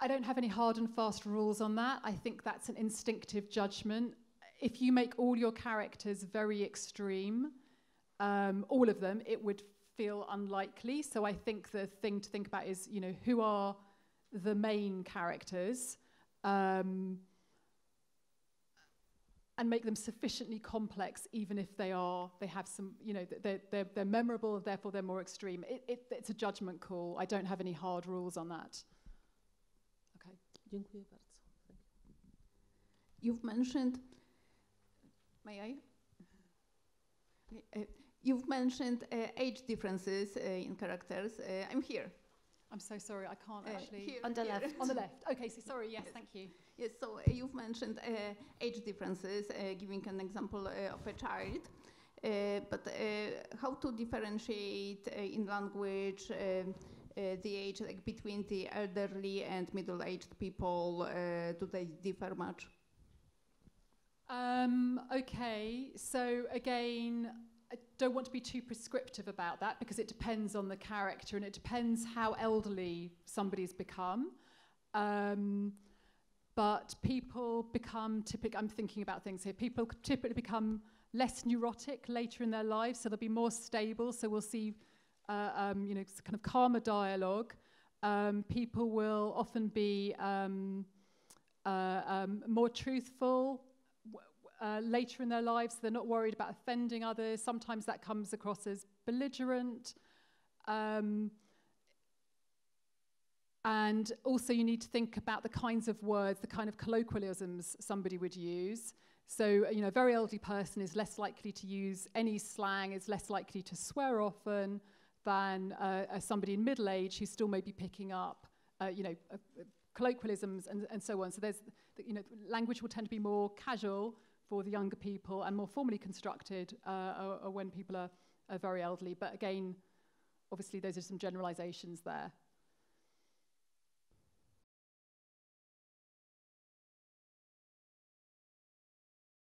don't have any hard and fast rules on that. I think that's an instinctive judgment. If you make all your characters very extreme, all of them, it would feel unlikely. So I think the thing to think about is, you know, who are the main characters, and make them sufficiently complex, even if they have some, you know, they're memorable, therefore they're more extreme. It's a judgment call. I don't have any hard rules on that. Okay. Dziękuję bardzo. You've mentioned. May I? You've mentioned age differences in characters. I'm here. I'm so sorry, I can't actually. Here, on the here. left. On the left. Okay, so sorry, yes, thank you. Yes, so you've mentioned age differences, giving an example of a child. But how to differentiate in language the age, like between the elderly and middle-aged people? Do they differ much? Okay, so again, I don't want to be too prescriptive about that because it depends on the character and it depends how elderly somebody's become. But people become typically, I'm thinking about things here, people typically become less neurotic later in their lives, so they'll be more stable, so we'll see you know, kind of calmer dialogue. People will often be more truthful later in their lives, so they're not worried about offending others. Sometimes that comes across as belligerent. And also you need to think about the kinds of words, the kind of colloquialisms somebody would use. So, you know, a very elderly person is less likely to use any slang, is less likely to swear often than somebody in middle age who still may be picking up, you know, colloquialisms and so on. So there's, you know, language will tend to be more casual for the younger people and more formally constructed when people are very elderly. But again, obviously those are some generalizations there.